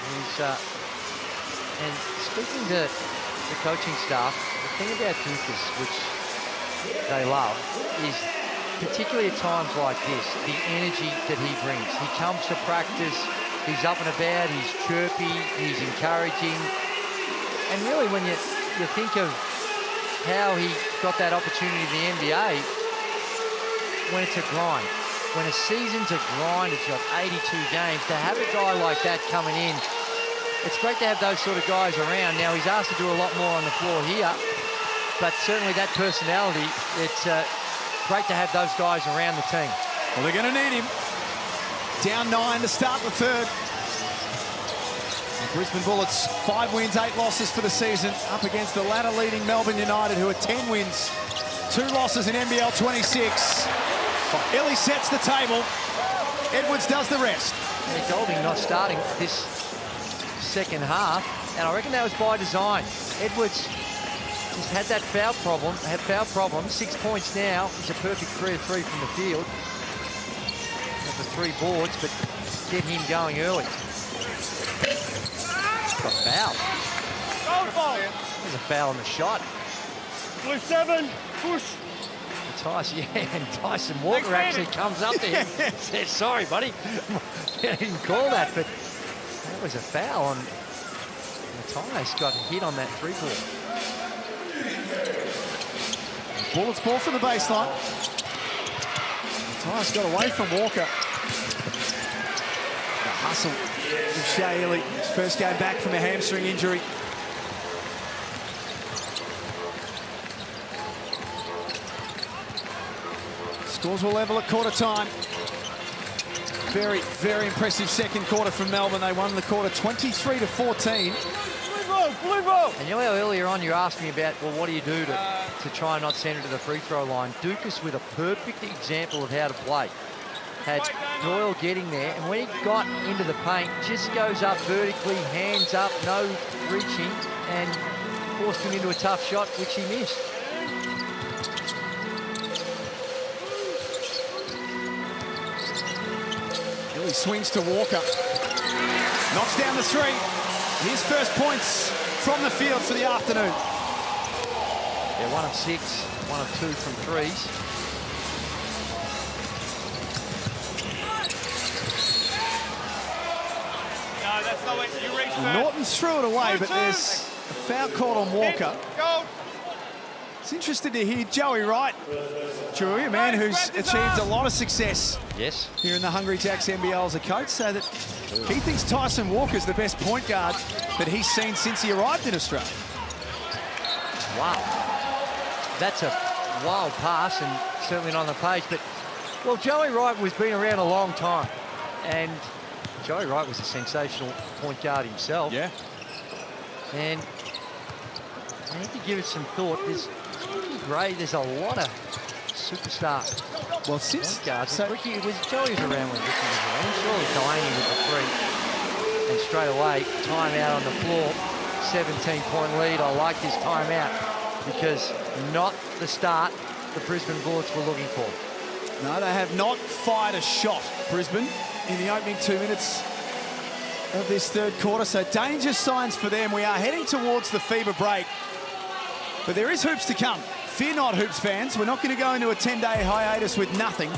[SPEAKER 5] He's, and speaking to the coaching staff, the thing about Dukas, which they love, is particularly at times like this, the energy that he brings. He comes to practice, he's up and about, he's chirpy, he's encouraging. And really when you think of how he got that opportunity in the NBA, when it's a grind, when a season's a grind, it's got 82 games, to have a guy like that coming in, it's great to have those sort of guys around. Now he's asked to do a lot more on the floor here, but certainly that personality, it's great to have those guys around the team.
[SPEAKER 3] Well, they're going to need him. Down 9 to start the third. The Brisbane Bullets, 5 wins, 8 losses for the season, up against the ladder-leading Melbourne United, who are 10 wins, 2 losses in NBL26. Illy sets the table. Edwards does the rest.
[SPEAKER 5] Nick Golding not starting this second half, and I reckon that was by design. Edwards just had that foul problem, 6 points now. He's a perfect 3 of 3 from the field. Got the 3 boards, but get him going early. Got foul. There's a foul on the shot.
[SPEAKER 8] Blue 7, push.
[SPEAKER 5] Tyson Walker actually comes up to him and says, sorry, buddy. I didn't call that, but that was a foul on Matthias. Got hit on that 3-ball.
[SPEAKER 3] Bullets ball from the baseline. Matthias got away from Walker. The hustle of Shea Illy. His first game back from a hamstring injury. Scores will level at quarter time. Very, very impressive second quarter from Melbourne. They won the quarter 23-14.
[SPEAKER 5] Blue ball. And you know how earlier on you asked me about, well, what do you do to try and not send it to the free throw line? Dukas with a perfect example of how to play. Had Doyle getting there, and when he got into the paint, just goes up vertically, hands up, no reaching, and forced him into a tough shot, which he missed.
[SPEAKER 3] Illy swings to Walker. Knocks down the 3. His first points from the field for the afternoon.
[SPEAKER 5] Yeah, 1 of 6, 1 of 2 from threes.
[SPEAKER 8] No, that's not what you reach first.
[SPEAKER 3] Norton threw it away, but there's a foul called on Walker. It's interesting to hear Joey Wright, Drew, a man who's achieved a lot of success here in the Hungry Jacks NBL as a coach, so that he thinks Tyson Walker's the best point guard that he's seen since he arrived in Australia.
[SPEAKER 5] Wow. That's a wild pass, and certainly not on the page, but, well, Joey Wright has been around a long time, and Joey Wright was a sensational point guard himself.
[SPEAKER 3] Yeah.
[SPEAKER 5] And I need to give it some thought. There's Gray, there's a lot of superstar point guards. So Ricky, Joey was around when Ricky was around. Surely Delaney with the 3. And straight away, timeout on the floor. 17-point lead. I like this timeout because not the start the Brisbane Bullets were looking for.
[SPEAKER 3] No, they have not fired a shot, Brisbane, in the opening 2 minutes of this third quarter. So danger signs for them. We are heading towards the FIBA break. But there is hoops to come. Fear not, Hoops fans. We're not going to go into a 10-day hiatus with nothing.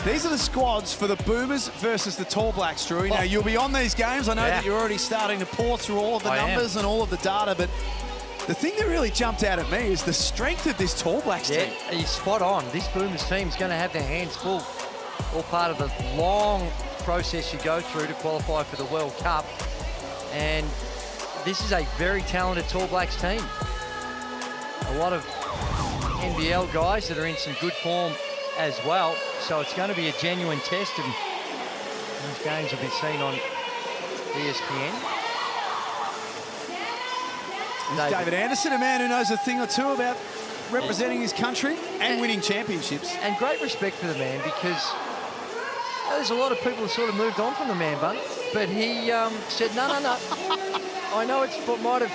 [SPEAKER 3] These are the squads for the Boomers versus the Tall Blacks, Drew. Now, you'll be on these games. I know that you're already starting to pour through all of the numbers and all of the data, but the thing that really jumped out at me is the strength of this Tall Blacks team.
[SPEAKER 5] Yeah, you're spot on. This Boomers team is going to have their hands full. All part of the long process you go through to qualify for the World Cup. And this is a very talented Tall Blacks team. A lot of NBL guys that are in some good form as well. So it's going to be a genuine test, and those games will be seen on ESPN.
[SPEAKER 3] David Anderson, a man who knows a thing or two about representing his country and winning championships.
[SPEAKER 5] And great respect for the man, because there's a lot of people who sort of moved on from the man bun, but he said, no. I know it's what might have,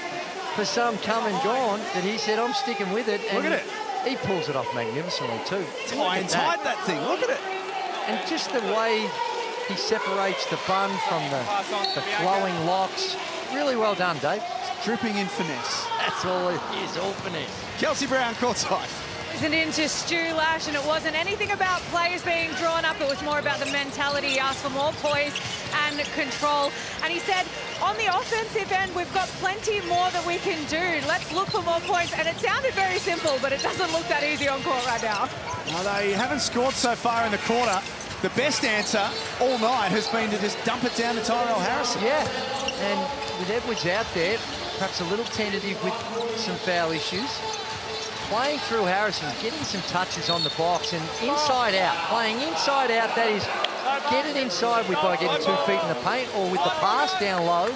[SPEAKER 5] for some, come and gone, but he said, I'm sticking with it. And
[SPEAKER 3] look at it.
[SPEAKER 5] He pulls it off magnificently too.
[SPEAKER 3] Tie and tied that thing, look at it.
[SPEAKER 5] And just the way he separates the bun from the flowing locks. Really well done, Dave.
[SPEAKER 3] Dripping in finesse.
[SPEAKER 5] That's all it is, all finesse.
[SPEAKER 3] Kelsey Brown, courtside.
[SPEAKER 6] Isn't into Stu Lash, and it wasn't anything about players being drawn up. It was more about the mentality. He asked for more poise and control. And he said, on the offensive end, we've got plenty more that we can do. Let's look for more points. And it sounded very simple, but it doesn't look that easy on court right now.
[SPEAKER 3] Well, they haven't scored so far in the quarter. The best answer all night has been to just dump it down to Tyrell Harrison.
[SPEAKER 5] Yeah, and with Edwards out there, perhaps a little tentative with some foul issues. Playing through Harrison, getting some touches on the box and inside out. Playing inside out, that is, get it inside by getting 2 feet in the paint, or with the pass down low,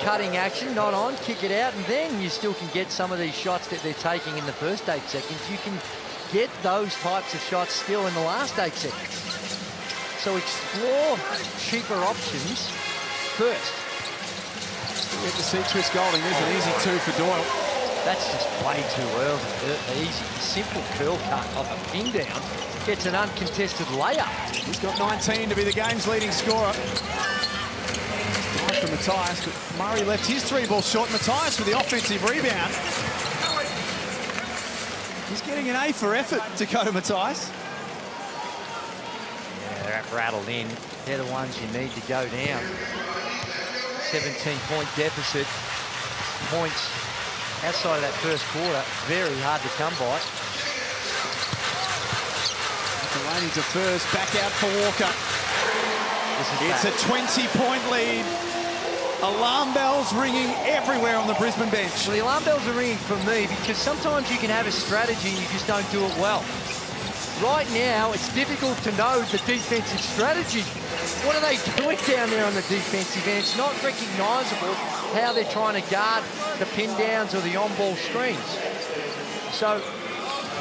[SPEAKER 5] cutting action, not on, kick it out, and then you still can get some of these shots that they're taking in the first 8 seconds. You can get those types of shots still in the last 8 seconds. So explore cheaper options first.
[SPEAKER 3] Get to see Chris Golding. There's an easy 2 for Doyle.
[SPEAKER 5] That's just way too early. Easy, simple curl cut off a pin down. Gets an uncontested layup.
[SPEAKER 3] He's got 19 to be the game's leading scorer. From Matthias, but Murray left his 3-ball short. Matthias with the offensive rebound. He's getting an A for effort, Dakota Matthias.
[SPEAKER 5] Yeah, they're rattled in. They're the ones you need to go down. 17-point deficit. Points outside of that first quarter, very hard to come by.
[SPEAKER 3] Delaney defers, back out for Walker. It's a 20-point lead. Alarm bells ringing everywhere on the Brisbane bench.
[SPEAKER 5] Well, the alarm bells are ringing for me because sometimes you can have a strategy and you just don't do it well. Right now, it's difficult to know the defensive strategy. What are they doing down there on the defensive end? It's not recognisable how they're trying to guard the pin downs or the on-ball screens. So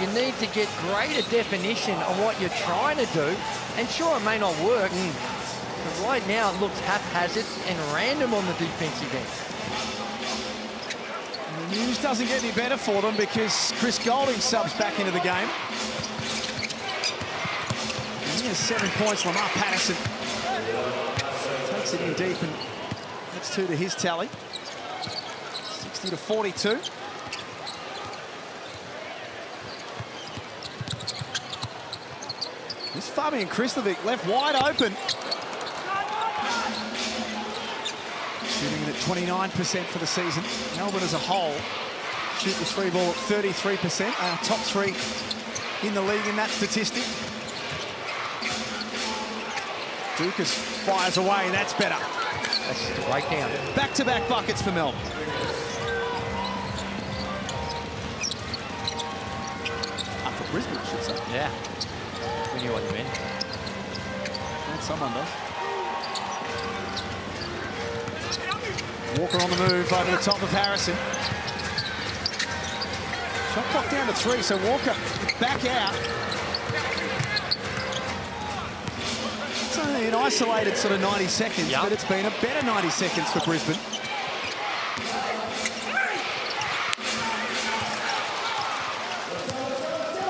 [SPEAKER 5] you need to get greater definition on what you're trying to do. And sure, it may not work, but right now it looks haphazard and random on the defensive end.
[SPEAKER 3] And the news doesn't get any better for them because Chris Golding subs back into the game. And he has 7 points. Lamar Patterson takes it in deep, and that's 2 to his tally. 60 to 42. This Fabian Krislovic left wide open. Shooting it at 29% for the season. Melbourne as a whole shoot the 3-ball at 33%. Top 3 in the league in that statistic. Dukas fires away, that's better.
[SPEAKER 5] That's just a breakdown.
[SPEAKER 3] Back-to-back buckets for Melbourne. For Brisbane, I should say.
[SPEAKER 5] Yeah. We knew what you meant.
[SPEAKER 3] And someone does. Walker on the move over the top of Harrison. Shot clock down to 3, so Walker back out. It's only an isolated sort of 90 seconds, but it's been a better 90 seconds for Brisbane.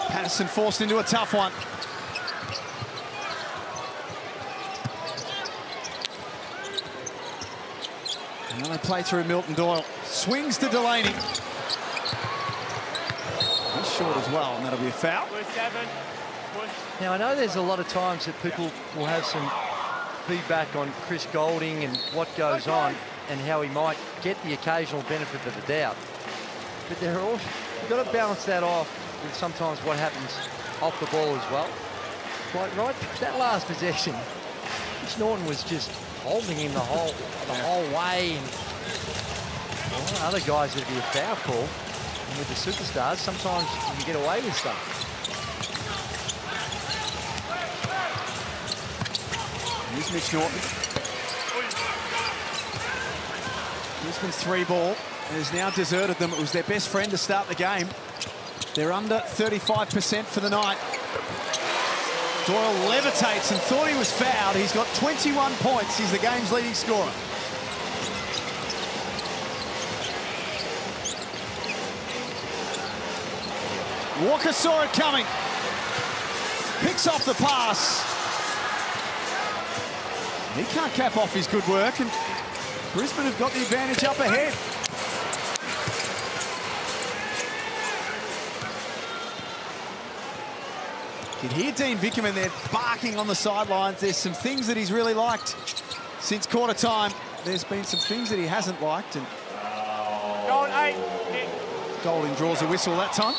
[SPEAKER 3] Patterson forced into a tough one. Another play through Milton Doyle. Swings to Delaney. He's short as well, and that'll be a foul.
[SPEAKER 8] Push 7. Push.
[SPEAKER 5] Now, I know there's a lot of times that people will have some feedback on Chris Goulding and what goes on and how he might get the occasional benefit of the doubt. But you've got to balance that off with sometimes what happens off the ball as well. Like right, that last possession, Chris Norton was just holding him the whole way. And other guys, it'd be a foul call. And with the superstars, sometimes you can get away with stuff.
[SPEAKER 3] Here's Mitch Norton. Brisbane's 3-ball has now deserted them. It was their best friend to start the game. They're under 35% for the night. Doyle levitates and thought he was fouled. He's got 21 points. He's the game's leading scorer. Walker saw it coming. Picks off the pass. He can't cap off his good work, and Brisbane have got the advantage up ahead. You can hear Dean Vickerman there barking on the sidelines. There's some things that he's really liked since quarter time. There's been some things that he hasn't liked, and Goulding draws a whistle that time.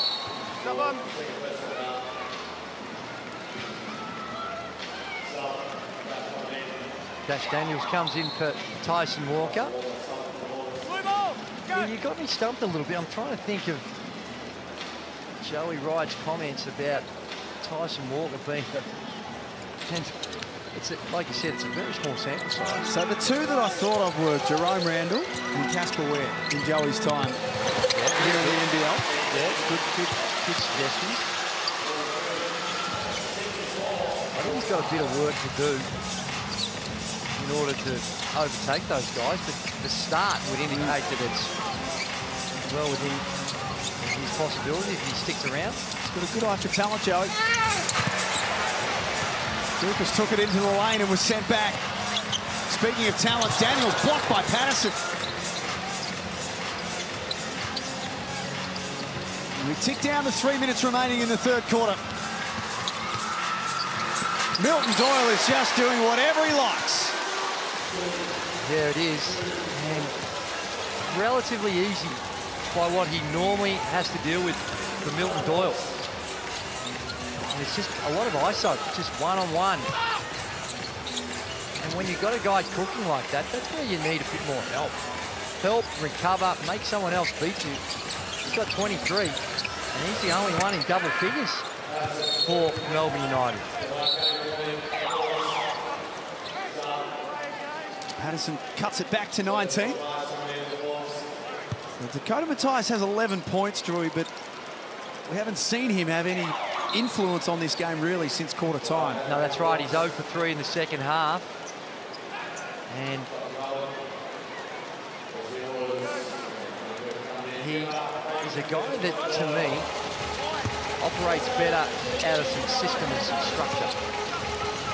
[SPEAKER 5] Dash Daniels comes in for Tyson Walker. Yeah, you got me stumped a little bit. I'm trying to think of Joey Wright's comments about Tyson Walker being... And it's like you said, it's a very small sample size.
[SPEAKER 3] So the two that I thought of were Jerome Randall and Casper Ware in Joey's time here in the NBL.
[SPEAKER 5] Yeah, good suggestion. I think he's got a bit of work to do in order to overtake those guys, but the start would indicate that it's well within his possibility if he sticks around.
[SPEAKER 3] He's got a good eye for talent, Joey. Lucas took it into the lane and was sent back. Speaking of talent, Daniels blocked by Patterson. We tick down to 3 minutes remaining in the third quarter. Milton Doyle is just doing whatever he likes.
[SPEAKER 5] There it is, and relatively easy by what he normally has to deal with for Milton Doyle. And it's just a lot of ISO, just one-on-one. And when you've got a guy cooking like that, that's where you need a bit more help. Help, recover, make someone else beat you. He's got 23, and he's the only one in double figures for Melbourne United.
[SPEAKER 3] Patterson cuts it back to 19. Well, Dakota Mathias has 11 points, Drew, but we haven't seen him have any influence on this game really since quarter time.
[SPEAKER 5] No, that's right. He's 0 for 3 in the second half. And he is a guy that, to me, operates better out of some system and some structure.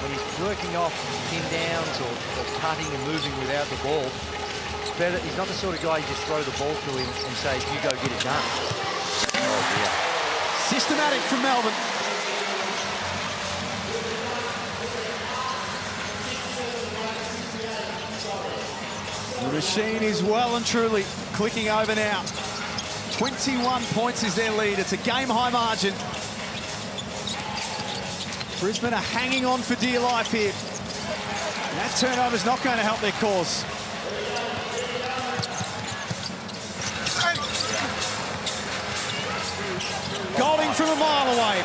[SPEAKER 5] When he's working off pin downs or cutting and moving without the ball, better. He's not the sort of guy you just throw the ball to him and say, you go get it done. Oh dear.
[SPEAKER 3] Systematic from Melbourne. The machine is well and truly clicking over now. 21 points is their lead. It's a game-high margin. Brisbane are hanging on for dear life here. And that turnover's not going to help their cause. Goulding from a mile away.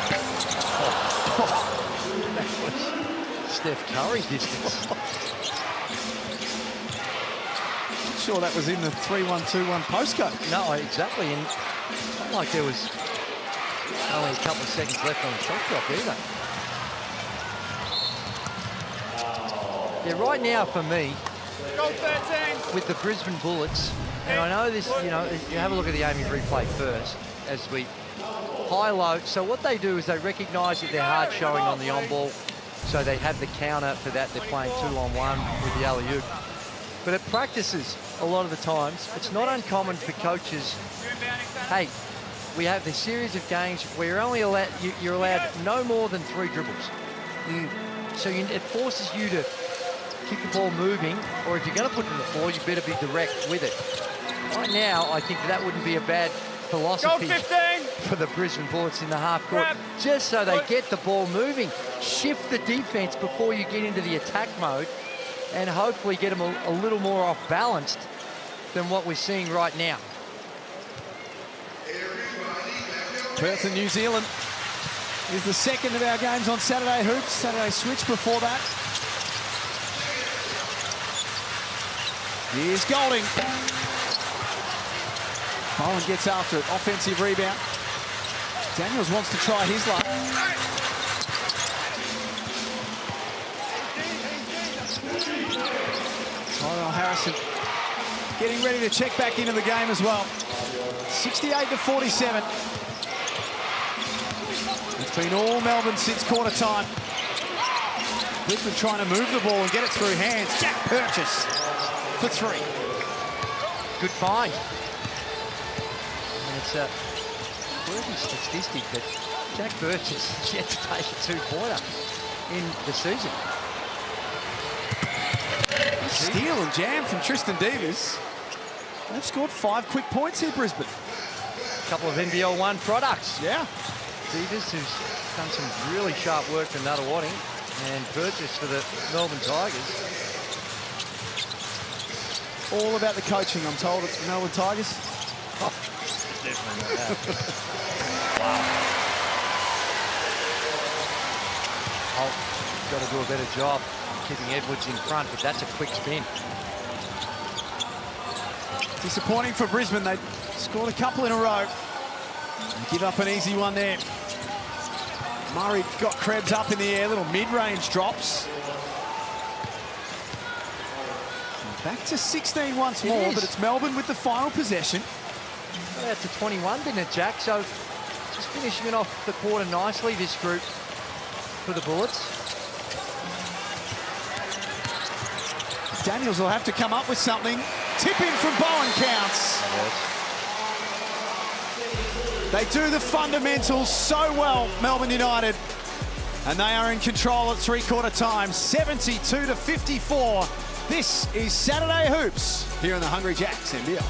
[SPEAKER 5] Steph Curry distance.
[SPEAKER 3] Not sure that was in the 3-1-2-1 postcode.
[SPEAKER 5] No, exactly. And it's not like there was only a couple of seconds left on the shot clock either. Yeah, right now for me, with the Brisbane Bullets, and I know this, you know, you have a look at the aiming replay first as we high-low. So what they do is they recognise that they're hard showing on the on-ball, so they have the counter for that. They're playing 2-on-1 with the alley-oop. But at practices, a lot of the times, it's not uncommon for coaches, hey, we have this series of games where you're allowed no more than 3 dribbles. So it forces you to keep the ball moving, or if you're going to put it on the floor, you better be direct with it. Right now, I think that wouldn't be a bad philosophy for the Brisbane Bullets in the half court, just so they get the ball moving, shift the defense before you get into the attack mode, and hopefully get them a little more off balanced than what we're seeing right now.
[SPEAKER 3] Perth and New Zealand is the second of our games on Saturday Hoops. Saturday Switch before that. Here's Golding. Bowen gets after it. Offensive rebound. Daniels wants to try his luck. Tyrell Harrison getting ready to check back into the game as well. 68-47. It's been all Melbourne since quarter time. Brisbane trying to move the ball and get it through hands. Jack Purchase for 3.
[SPEAKER 5] Good find. And it's a worthy statistic that Jack Purchase has yet to take a 2-pointer in the season.
[SPEAKER 3] Steal and jam from Tristan Devers. They've scored 5 quick points here, Brisbane.
[SPEAKER 5] A couple of NBL 1 products.
[SPEAKER 3] Yeah.
[SPEAKER 5] Devers, who's done some really sharp work for Nuttawading, and Purchase for the Melbourne Tigers.
[SPEAKER 3] All about the coaching, I'm told, at the Melbourne Tigers.
[SPEAKER 5] Oh, definitely not that. Wow. Oh, got to do a better job keeping Edwards in front, but that's a quick spin.
[SPEAKER 3] Disappointing for Brisbane. They scored a couple in a row. And give up an easy one there. Murray got Krebs up in the air, little mid-range drops. Back to 16 once more, but it's Melbourne with the final possession.
[SPEAKER 5] Well, that's a 21, didn't it, Jack? So just finishing it off the quarter nicely, this group, for the Bullets.
[SPEAKER 3] Daniels will have to come up with something. Tip in from Bowen counts. They do the fundamentals so well, Melbourne United. And they are in control at 3/4 time, 72-54. This is Saturday Hoops here on the Hungry Jacks NBL.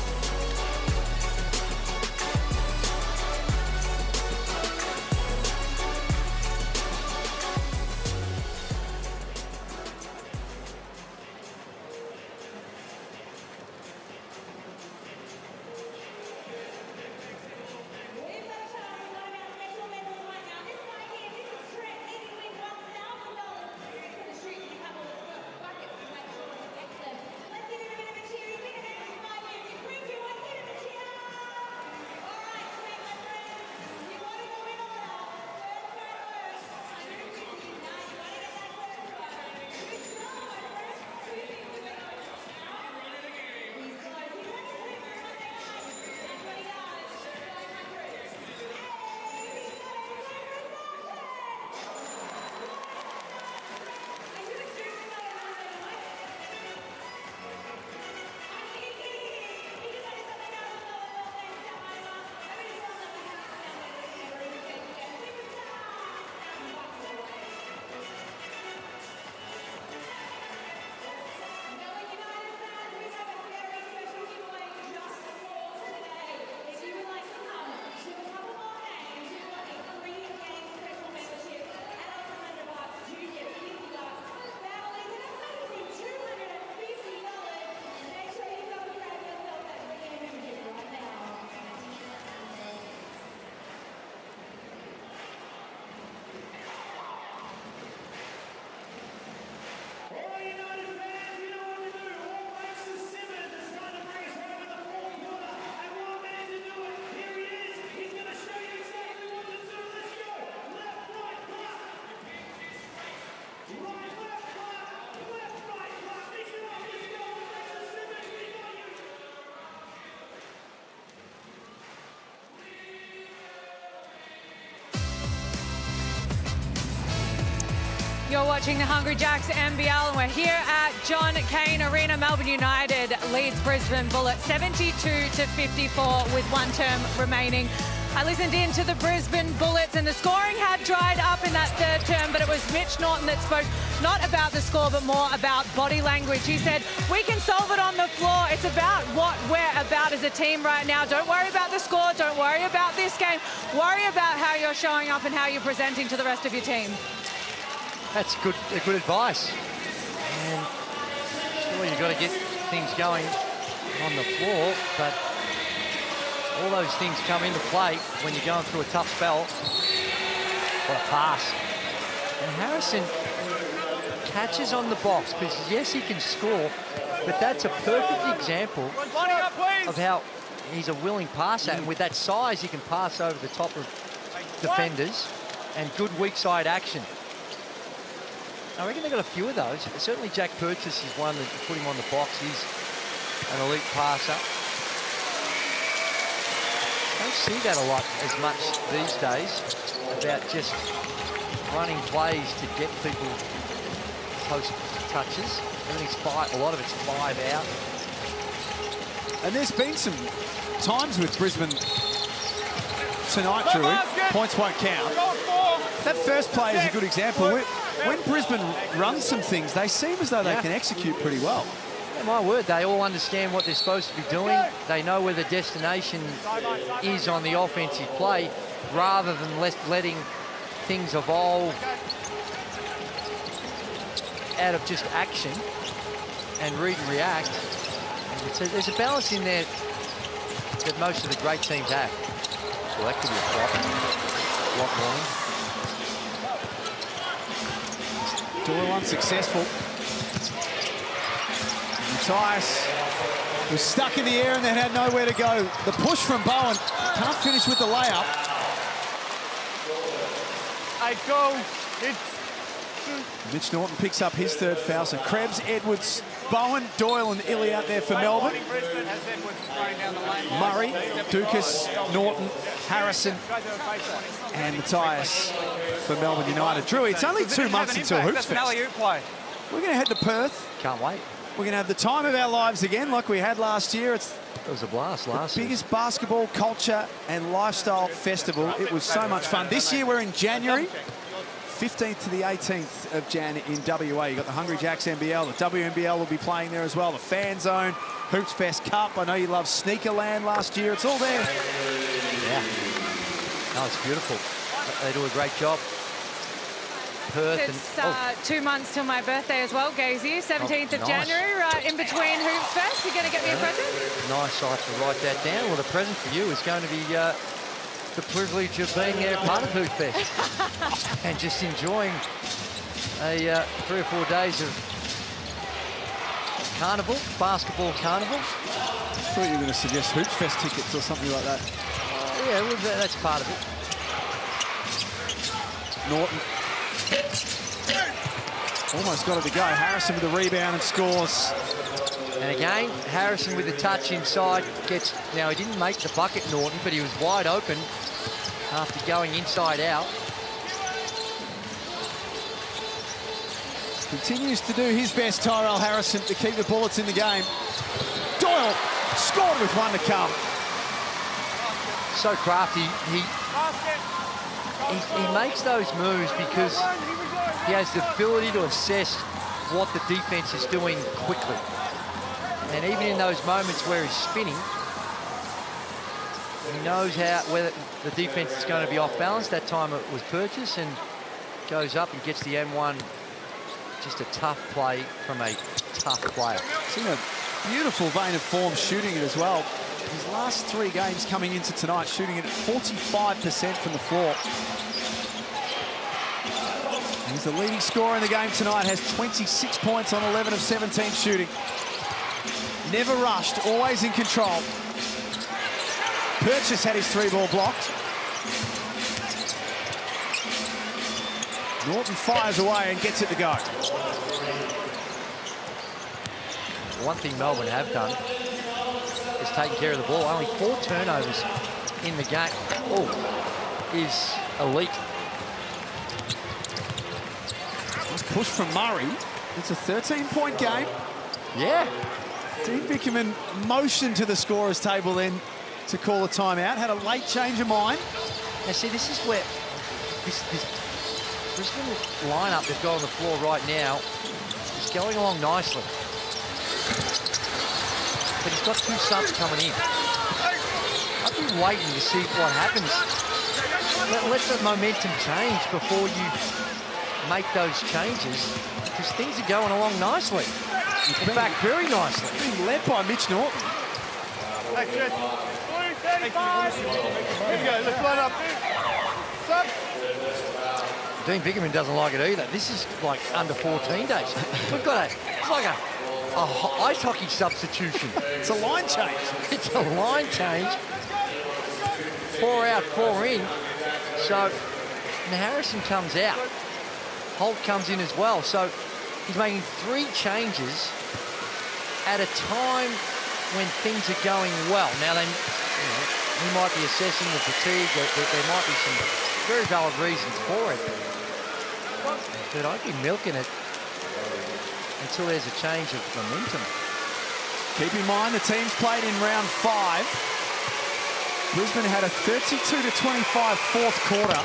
[SPEAKER 6] You're watching the Hungry Jacks NBL, and we're here at John Cain Arena. Melbourne United leads Brisbane Bullets 72-54 with 1 term remaining. I listened in to the Brisbane Bullets, and the scoring had dried up in that third term, but it was Mitch Norton that spoke not about the score, but more about body language. He said, we can solve it on the floor. It's about what we're about as a team right now. Don't worry about the score. Don't worry about this game. Worry about how you're showing up and how you're presenting to the rest of your team.
[SPEAKER 5] That's good advice. And sure, you've got to get things going on the floor, but all those things come into play when you're going through a tough spell. What a pass. And Harrison catches on the box because, yes, he can score, but that's a perfect example of how he's a willing passer. And with that size, he can pass over the top of defenders and good weak side action. I reckon they've got a few of those. Certainly Jack Purchase is one that put him on the box. He's an elite passer. Don't see that a lot as much these days, about just running plays to get people post touches. Everything's five, a lot of it's 5 out.
[SPEAKER 3] And there's been some times with Brisbane tonight, Drewy, points won't count. That first play is a good example. When Brisbane runs some things, they seem as though they can execute pretty well.
[SPEAKER 5] Yeah, my word, they all understand what they're supposed to be doing. They know where the destination is on the offensive play, rather than letting things evolve out of just action and read and react. So there's a balance in there that most of the great teams have. Well, that could be a flop warning.
[SPEAKER 3] Doyle unsuccessful. Matthias was stuck in the air and then had nowhere to go. The push from Bowen, can't finish with the layup. Mitch Norton picks up his third foul. So Krebs, Edwards, Bowen, Doyle and Illy out there for Melbourne. Murray, Dukas, Norton, Harrison and Matthias for Melbourne United. Drewy, it's only 2 months until Hoops Fest. We're going to head to Perth.
[SPEAKER 5] Can't wait.
[SPEAKER 3] We're going to have the time of our lives again like we had last year. It
[SPEAKER 5] was a blast last year.
[SPEAKER 3] Biggest basketball, culture and lifestyle festival. It was so much fun. This year we're in January. 15th to the 18th of Jan in WA. You've got the Hungry Jacks NBL. The WNBL will be playing there as well. The Fan Zone, Hoops Fest Cup. I know you loved Sneakerland last year. It's all there.
[SPEAKER 5] Yeah. No, it's beautiful. They do a great job. Perth.
[SPEAKER 6] It's 2 months till my birthday as well, Gazy. 17th of January, right in between Hoops Fest. You're going to get me a present?
[SPEAKER 5] Nice. I have to write that down. Well, the present for you is going to be the privilege of being there part of Hoops Fest and just enjoying a 3 or 4 days of carnival, basketball carnival.
[SPEAKER 3] I thought you were going to suggest Hoops Fest tickets or something like that.
[SPEAKER 5] Yeah, well, that's part of it.
[SPEAKER 3] Norton. Almost got it to go. Harrison with the rebound and scores.
[SPEAKER 5] And again, Harrison with the touch inside gets... Now, he didn't make the bucket, Norton, but he was wide open after going inside out.
[SPEAKER 3] Continues to do his best, Tyrell Harrison, to keep the Bullets in the game. Doyle scored with one to come.
[SPEAKER 5] So crafty. He makes those moves because he has the ability to assess what the defense is doing quickly. And even in those moments where he's spinning, he knows whether the defense is going to be off balance. That time it was Purchase, and goes up and gets the M1. Just a tough play from a tough player.
[SPEAKER 3] It's in a beautiful vein of form, shooting it as well. His last 3 games coming into tonight, shooting it at 45% from the floor. He's the leading scorer in the game tonight, has 26 points on 11 of 17 shooting. Never rushed, always in control. Purchase had his 3-ball blocked. Norton fires away and gets it to go.
[SPEAKER 5] One thing Melbourne have done is taken care of the ball. Only 4 turnovers in the game. Oh, is elite.
[SPEAKER 3] Nice push from Murray. It's a 13-point game.
[SPEAKER 5] Yeah.
[SPEAKER 3] Dean Bickerman motioned to the scorer's table then to call a timeout. Had a late change of mind.
[SPEAKER 5] Now, see, this is where this Brisbane lineup they've got on the floor right now is going along nicely. But he's got 2 subs coming in. I've been waiting to see what happens. Let the momentum change before you make those changes, because things are going along nicely. In fact, very nicely.
[SPEAKER 3] Being led by Mitch Norton.
[SPEAKER 8] Hey, Chris. 35. Here we go, let's line up. Subs.
[SPEAKER 5] Dean Vickerman doesn't like it either. This is like under 14 days. We've got it's like a ice hockey substitution.
[SPEAKER 3] It's a line change.
[SPEAKER 5] It's a line change. 4 out, 4 in. So, and Harrison comes out. Holt comes in as well. So, he's making 3 changes at a time when things are going well. Now, he might be assessing the fatigue. There might be some very valid reasons for it. But I'd be milking it until there's a change of momentum.
[SPEAKER 3] Keep in mind, the teams played in round 5. Brisbane had a 32-25 fourth quarter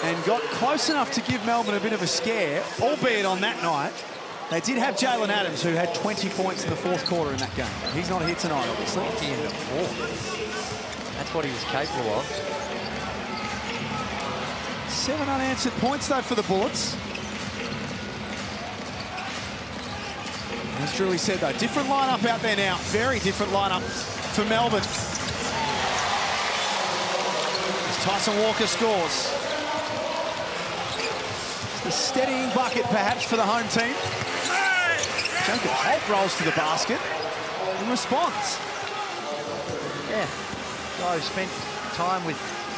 [SPEAKER 3] and got close enough to give Melbourne a bit of a scare, albeit on that night. They did have Jalen Adams, who had 20 points in the fourth quarter in that game. He's not here tonight, obviously.
[SPEAKER 5] 20 in the fourth. That's what he was capable of.
[SPEAKER 3] 7 unanswered points, though, for the Bullets. As Drewy said, though, different lineup out there now. Very different lineup for Melbourne. As Tyson Walker scores. It's the steadying bucket, perhaps, for the home team. Jacob Holt rolls to the basket and responds.
[SPEAKER 5] Yeah, guy who spent time in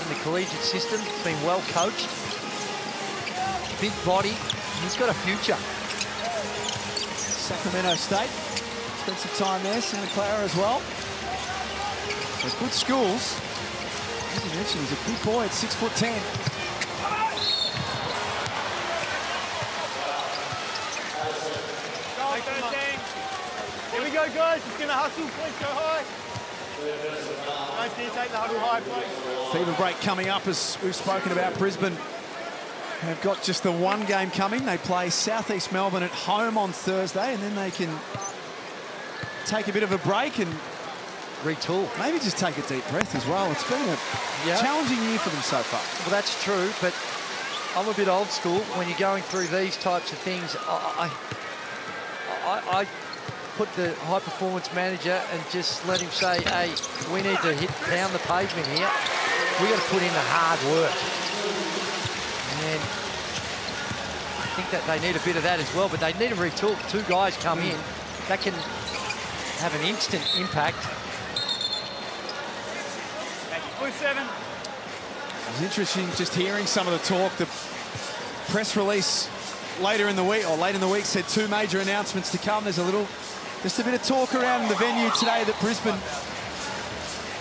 [SPEAKER 5] the collegiate system, been well coached. Big body, he's got a future.
[SPEAKER 3] Sacramento State, spent some time there, Santa Clara as well. They're good schools. As you mentioned, he's a big boy at 6'10".
[SPEAKER 8] Here we go, guys. It's going to hustle. Please go high. Guys, can you take the huddle high, please?
[SPEAKER 3] Fever break coming up, as we've spoken about. Brisbane have got just the 1 game coming. They play Southeast Melbourne at home on Thursday, and then they can take a bit of a break and
[SPEAKER 5] retool.
[SPEAKER 3] Maybe just take a deep breath as well. It's been a challenging year for them so far.
[SPEAKER 5] Well, that's true, but I'm a bit old school. When you're going through these types of things, I put the high-performance manager and just let him say, hey, we need to pound the pavement here. We got to put in the hard work. And I think that they need a bit of that as well, but they need to retool. 2 guys come in that can have an instant impact.
[SPEAKER 8] Blue 7.
[SPEAKER 3] It was interesting just hearing some of the talk. The press release late in the week said 2 major announcements to come. There's just a bit of talk around the venue today that Brisbane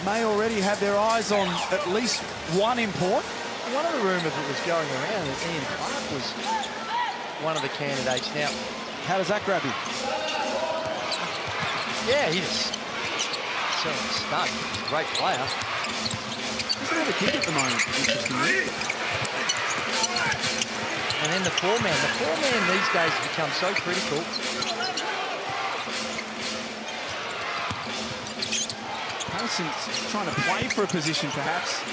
[SPEAKER 3] may already have their eyes on at least 1 import.
[SPEAKER 5] One of the rumours that was going around is Ian Clark was one of the candidates. Now,
[SPEAKER 3] how does that grab you?
[SPEAKER 5] Yeah, he just so stud. Great player.
[SPEAKER 3] He's not a kid at the moment, interestingly.
[SPEAKER 5] And then the 4-man. The 4-man these days has become so critical.
[SPEAKER 3] Harrison's trying to play for a position, perhaps.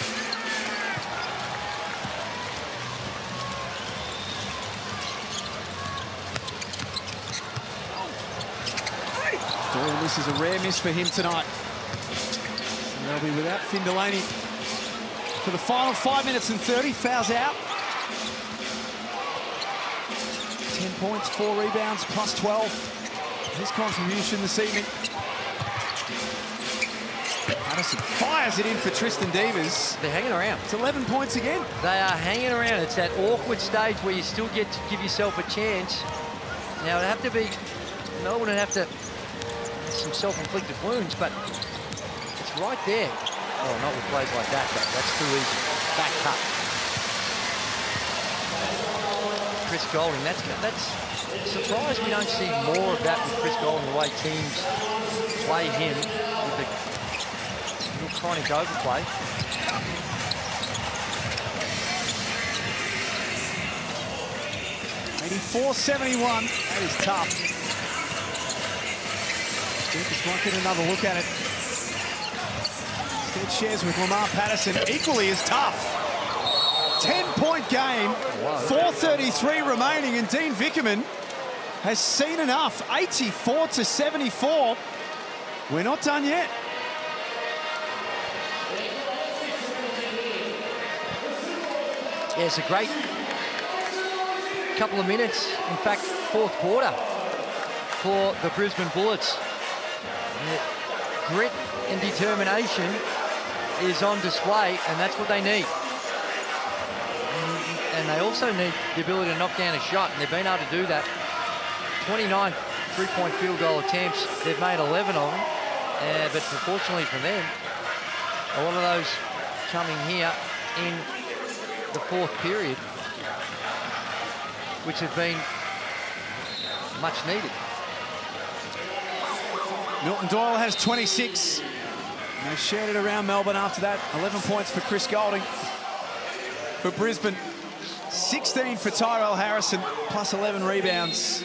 [SPEAKER 3] Doyle, this is a rare miss for him tonight. And they'll be without Finn Delaney for the final 5 minutes and 30. Fouls out. 10 points, 4 rebounds, plus 12. His contribution this evening. Addison fires it in for Tristan Devers.
[SPEAKER 5] They're hanging around.
[SPEAKER 3] It's 11 points again.
[SPEAKER 5] They are hanging around. It's that awkward stage where you still get to give yourself a chance. Now, it'd have to be, Melbourne would have to have some self-inflicted wounds, but it's right there. Oh, not with plays like that, though. That's too easy. Back cut. Chris Golding, that's surprised we don't see more of that with Chris Golding, the way teams play him with the chronic overplay.
[SPEAKER 3] $84.71. That is tough. Lucas might get another look at it. Instead shares with Lamar Patterson. Equally as tough. 10-point game. 4:33 remaining, and Dean Vickerman has seen enough. 84-74. We're not done yet.
[SPEAKER 5] Yeah, it's a great couple of minutes. In fact, fourth quarter for the Brisbane Bullets. Grit and determination is on display, and that's what they need. And they also need the ability to knock down a shot, and they've been able to do that. 29 three-point field goal attempts. They've made 11 of them, but unfortunately for them, a lot of those coming here in the fourth period, which have been much needed.
[SPEAKER 3] Milton Doyle has 26. And they shared it around Melbourne after that. 11 points for Chris Golding. For Brisbane, 16 for Tyrell Harrison, plus 11 rebounds.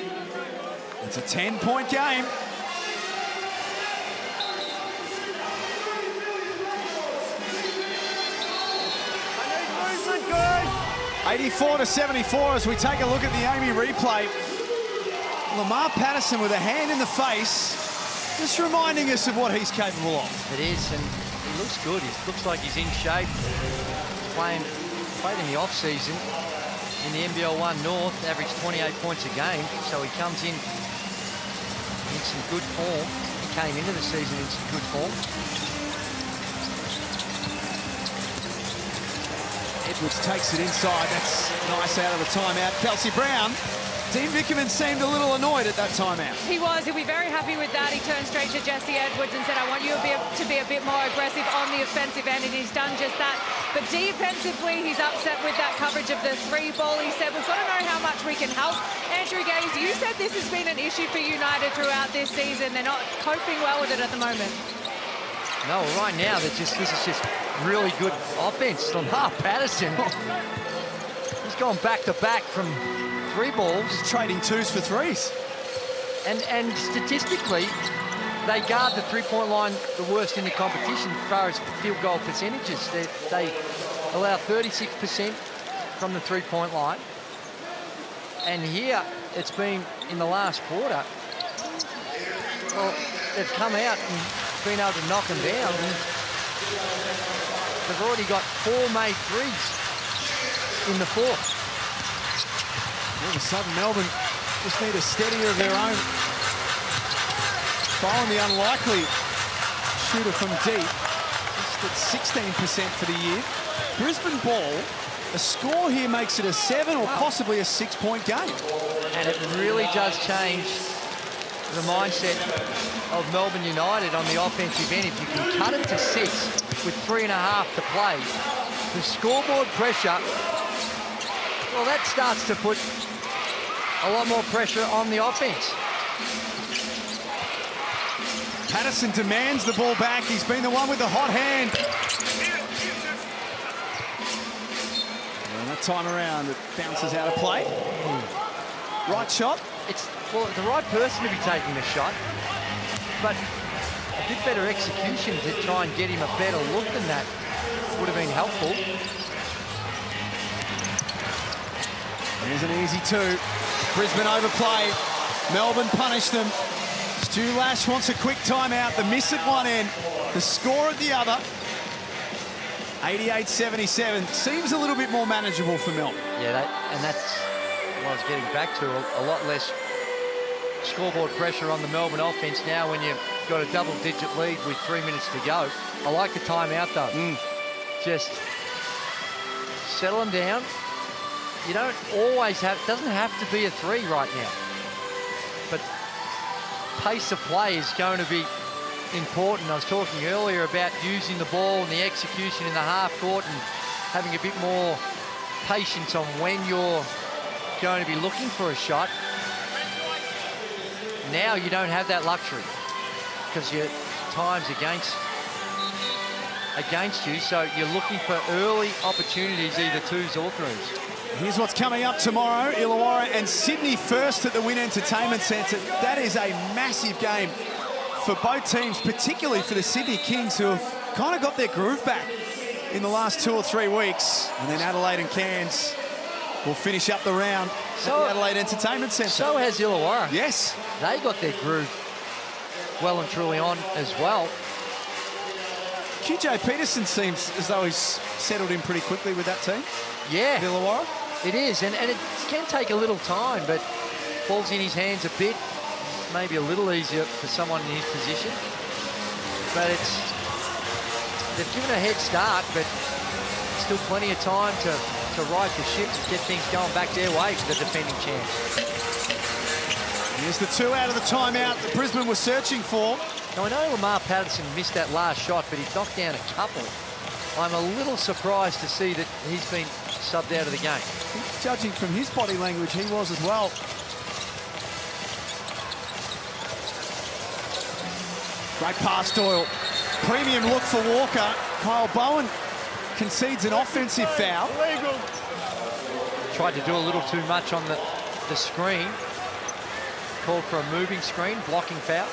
[SPEAKER 3] It's a 10-point game. Good. 84-74 as we take a look at the Amy replay. Lamar Patterson with a hand in the face, just reminding us of what he's capable of.
[SPEAKER 5] It is, and he looks good. He looks like he's in shape. Played in the off-season in the NBL 1 North, averaged 28 points a game, so he comes in some good form. He came into the season in some good form.
[SPEAKER 3] Edwards takes it inside. That's nice out of the timeout. Kelsey Brown. Dean Vickerman seemed a little annoyed at that timeout.
[SPEAKER 6] He was. He'll be very happy with that. He turned straight to Jesse Edwards and said, I want you to be a bit more aggressive on the offensive end, and he's done just that. But defensively, he's upset with that coverage of the three ball. He said, we've got to know how much we can help. Andrew Gaze, you said this has been an issue for United throughout this season. They're not coping well with it at the moment.
[SPEAKER 5] No, right now, this is just really good offense. Lamar Patterson, he's gone back-to-back from three balls.
[SPEAKER 3] Just trading twos for threes.
[SPEAKER 5] And statistically, they guard the three-point line the worst in the competition as far as field goal percentages. They allow 36% from the three-point line. And here, it's been in the last quarter, well, they've come out and been able to knock them down. And they've already got 4 made threes in the fourth.
[SPEAKER 3] All of a sudden, Melbourne just need a steadier of their own. Bowen, the unlikely shooter from deep, just at 16% for the year. Brisbane ball, a score here makes it a 7 or possibly a 6-point game.
[SPEAKER 5] And it really does change the mindset of Melbourne United on the offensive end. If you can cut it to 6 with 3.5 to play, the scoreboard pressure, well, that starts to put a lot more pressure on the offense.
[SPEAKER 3] Patterson demands the ball back. He's been the one with the hot hand. And that time around, it bounces out of play. Right shot.
[SPEAKER 5] It's, well, the right person to be taking the shot, but a bit better execution to try and get him a better look than that would have been helpful.
[SPEAKER 3] Here's an easy 2. Brisbane overplay. Melbourne punish them. Stu Lash wants a quick timeout. The miss at one end, the score at the other. 88-77. Seems a little bit more manageable for Melbourne.
[SPEAKER 5] Yeah, and that's what I was getting back to. A lot less scoreboard pressure on the Melbourne offense now when you've got a double-digit lead with 3 minutes to go. I like the timeout, though. Just settle them down. You don't always have, it doesn't have to be a 3 right now. But pace of play is going to be important. I was talking earlier about using the ball and the execution in the half court and having a bit more patience on when you're going to be looking for a shot. Now you don't have that luxury because your time's against you, so you're looking for early opportunities, either twos or threes.
[SPEAKER 3] Here's what's coming up tomorrow. Illawarra and Sydney first at the Wynn Entertainment Centre. That is a massive game for both teams, particularly for the Sydney Kings, who have kind of got their groove back in the last 2 or 3 weeks. And then Adelaide and Cairns will finish up the round at the Adelaide Entertainment Centre.
[SPEAKER 5] So has Illawarra.
[SPEAKER 3] Yes.
[SPEAKER 5] They got their groove well and truly on as well.
[SPEAKER 3] QJ Peterson seems as though he's settled in pretty quickly with that team.
[SPEAKER 5] Yeah.
[SPEAKER 3] Illawarra.
[SPEAKER 5] It is, and it can take a little time, but falls in his hands a bit. Maybe a little easier for someone in his position. But they've given a head start, but still plenty of time to right the ship and get things going back their way for the defending champs.
[SPEAKER 3] Here's the 2 out of the timeout that Brisbane was searching for.
[SPEAKER 5] Now, I know Lamar Patterson missed that last shot, but he knocked down a couple. I'm a little surprised to see that he's been subbed out of the game.
[SPEAKER 3] Judging from his body language, he was as well. Great pass, Doyle. Premium look for Walker. Kyle Bowen concedes an offensive foul.
[SPEAKER 5] Tried to do a little too much on the screen. Called for a moving screen, blocking foul.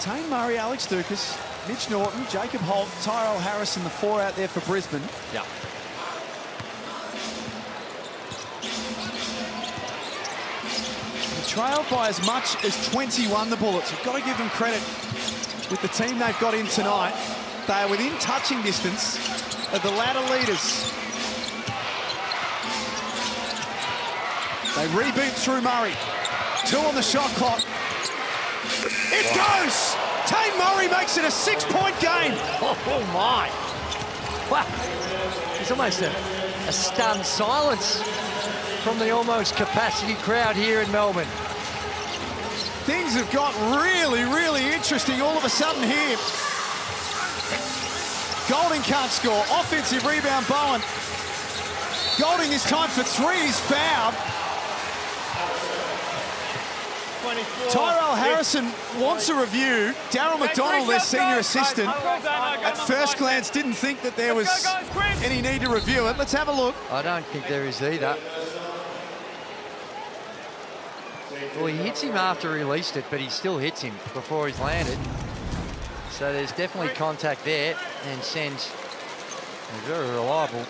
[SPEAKER 3] Tane Murray, Alex Dukas, Mitch Norton, Jacob Holt, Tyrell Harrison, the 4 out there for Brisbane.
[SPEAKER 5] Yeah.
[SPEAKER 3] Trailed by as much as 21, the Bullets. You've got to give them credit with the team they've got in tonight. They are within touching distance of the ladder leaders. They reboot through Murray. 2 on the shot clock. It goes! Tane Murray makes it a 6-point game.
[SPEAKER 5] Oh my. Wow. It's almost a stunned silence from the almost capacity crowd here in Melbourne.
[SPEAKER 3] Things have got really, really interesting all of a sudden here. Golding can't score. Offensive rebound, Bowen. Golding this time for 3. He's fouled. Tyrell Harrison wants a review. Darryl McDonald, their senior assistant, at first glance didn't think that there was any need to review it. Let's have a look.
[SPEAKER 5] I don't think there is either. Well, he hits him after he released it, but he still hits him before he's landed. So there's definitely contact there, and sends a very reliable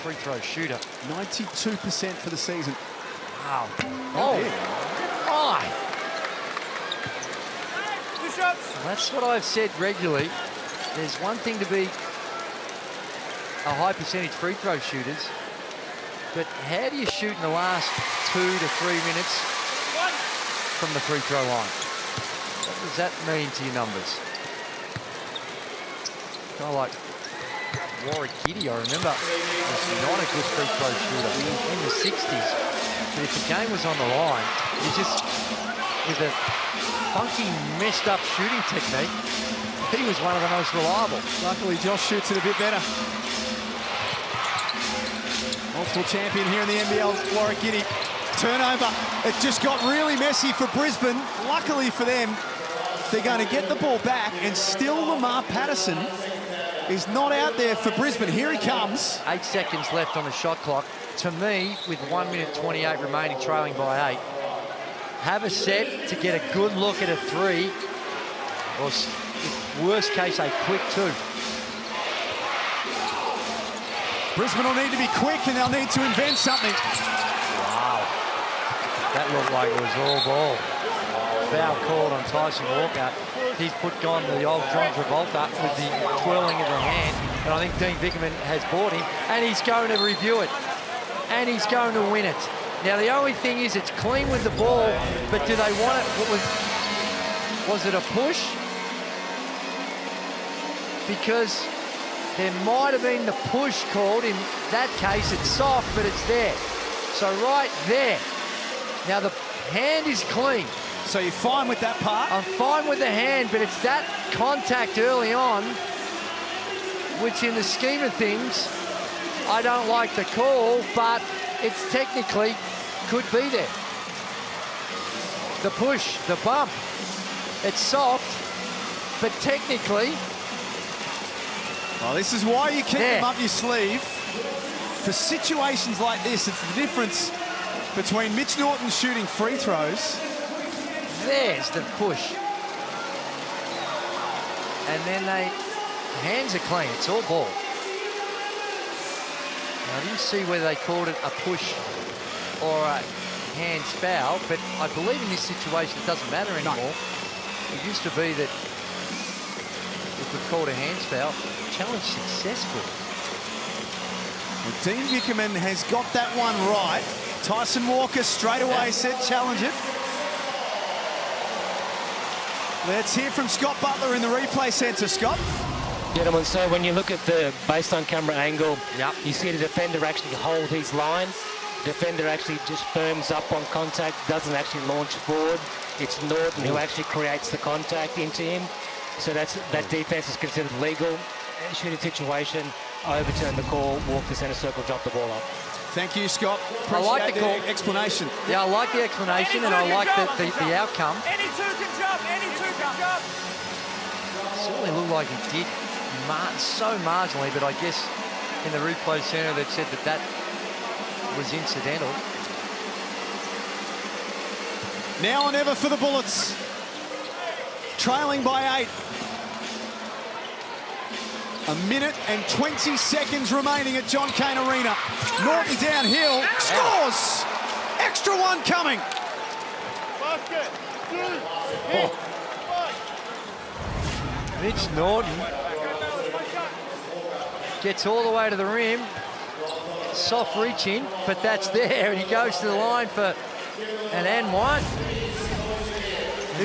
[SPEAKER 5] free throw shooter.
[SPEAKER 3] 92% for the season.
[SPEAKER 5] Wow. Oh, my. That's what I've said regularly. There's one thing to be a high percentage free throw shooters, but how do you shoot in the last 2 to 3 minutes from the free throw line? What does that mean to your numbers? Kind of like Warwick Giddy, I remember, was not a good free throw shooter in the 60s. But if the game was on the line, you just, with a funky, messed up shooting technique, he was one of the most reliable.
[SPEAKER 3] Luckily, Josh shoots it a bit better. Multiple champion here in the NBL, Warwick Giddy. Turnover. It just got really messy for Brisbane. Luckily for them, they're going to get the ball back, and still Lamar Patterson is not out there for Brisbane. Here he comes.
[SPEAKER 5] 8 seconds left on the shot clock. To me, with 1 minute 28 remaining, trailing by 8, have a set to get a good look at a 3, or worst case, a quick 2.
[SPEAKER 3] Brisbane will need to be quick, and they'll need to invent something.
[SPEAKER 5] Wow. That looked like it was all ball. Foul called on Tyson Walker. He's gone the old John Travolta with the twirling of the hand, and I think Dean Vickerman has bought him, and he's going to review it, and he's going to win it. Now, the only thing is it's clean with the ball, but do they want it? Was it a push? Because there might have been the push called. In that case, it's soft, but it's there. So right there. Now, the hand is clean.
[SPEAKER 3] So you're fine with that part?
[SPEAKER 5] I'm fine with the hand, but it's that contact early on, which in the scheme of things, I don't like the call, but it's technically could be there. The push, the bump. It's soft, but technically...
[SPEAKER 3] Well, this is why you keep them up your sleeve. For situations like this, it's the difference between Mitch Norton shooting free throws.
[SPEAKER 5] There's the push. And then hands are clean, it's all ball. Now, I didn't see whether they called it a push or a hands foul, but I believe in this situation it doesn't matter anymore. No. It used to be that if we called a hands foul, challenge successful.
[SPEAKER 3] Well, Dean Vickerman has got that one right. Tyson Walker straight away said challenge it. Let's hear from Scott Butler in the replay centre. Scott?
[SPEAKER 11] Gentlemen, so when you look at the baseline camera angle, you see the defender actually hold his line. Defender actually just firms up on contact, doesn't actually launch forward. It's Norton who actually creates the contact into him. So that defense is considered legal. Shooting situation, overturn the call, walk to centre circle, drop the ball up.
[SPEAKER 3] Thank you, Scott.
[SPEAKER 5] I like the call.
[SPEAKER 3] Explanation.
[SPEAKER 5] Yeah, I like the explanation and I like the outcome.
[SPEAKER 4] Any two can jump, any two can jump.
[SPEAKER 5] Certainly looked like he did so marginally, but I guess in the replay centre they've said that was incidental.
[SPEAKER 3] Now or never for the Bullets. Trailing by 8. A minute and 20 seconds remaining at John Cain Arena. Norton downhill, scores! Extra one coming.
[SPEAKER 5] Mitch Norton gets all the way to the rim. Soft reaching, but that's there, and he goes to the line for an and one.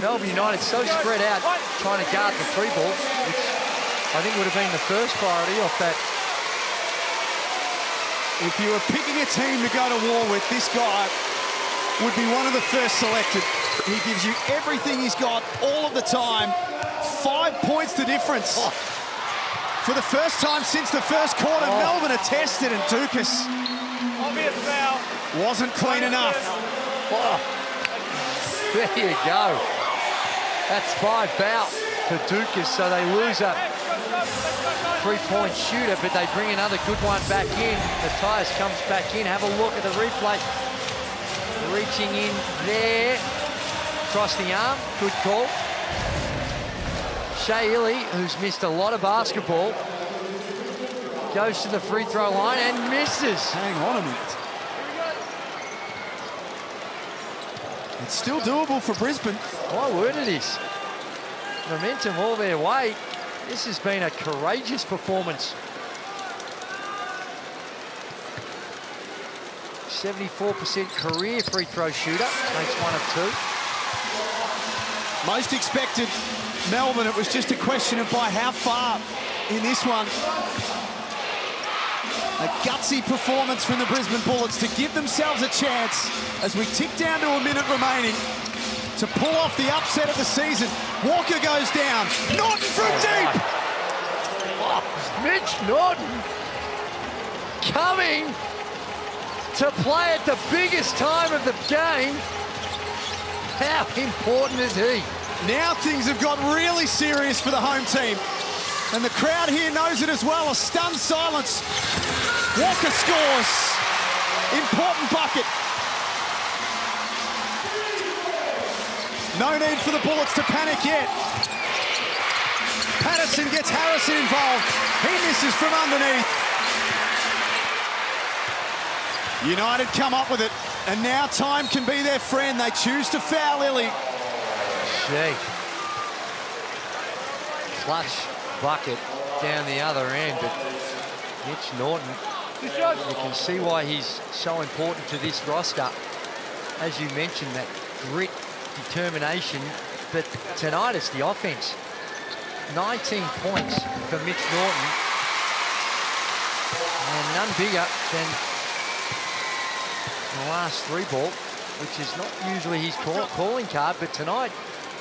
[SPEAKER 5] Melbourne United so spread out, trying to guard the three ball, which I think would have been the first priority off that.
[SPEAKER 3] If you were picking a team to go to war with, this guy would be one of the first selected. He gives you everything he's got all of the time. 5 points the difference. For the first time since the first quarter, Melbourne are tested, and Dukas
[SPEAKER 4] Obvious foul.
[SPEAKER 3] wasn't clean enough.
[SPEAKER 5] There you go. That's 5 fouls for Dukas, so they lose a three-point shooter, but they bring another good one back in. Matthias comes back in. Have a look at the replay. Reaching in there. Across the arm. Good call. Shea Illy, who's missed a lot of basketball, goes to the free throw line and misses.
[SPEAKER 3] Hang on a minute. It's still doable for Brisbane.
[SPEAKER 5] My word it is. Momentum all their way. This has been a courageous performance. 74% career free throw shooter. Makes 1 of 2.
[SPEAKER 3] Most expected Melbourne, it was just a question of by how far in this one. A gutsy performance from the Brisbane Bullets to give themselves a chance as we tick down to a minute remaining to pull off the upset of the season. Walker goes down. Norton from deep.
[SPEAKER 5] Mitch Norton coming to play at the biggest time of the game. How important is he?
[SPEAKER 3] Now things have got really serious for the home team. And the crowd here knows it as well. A stunned silence. Walker scores. Important bucket. No need for the Bullets to panic yet. Patterson gets Harrison involved. He misses from underneath. United come up with it. And now time can be their friend. They choose to foul Illy.
[SPEAKER 5] Gee. Clutch bucket down the other end, but Mitch Norton, you can see why he's so important to this roster. As you mentioned, that grit, determination, but tonight it's the offense. 19 points for Mitch Norton, and none bigger than the last 3 ball, which is not usually his calling card, but tonight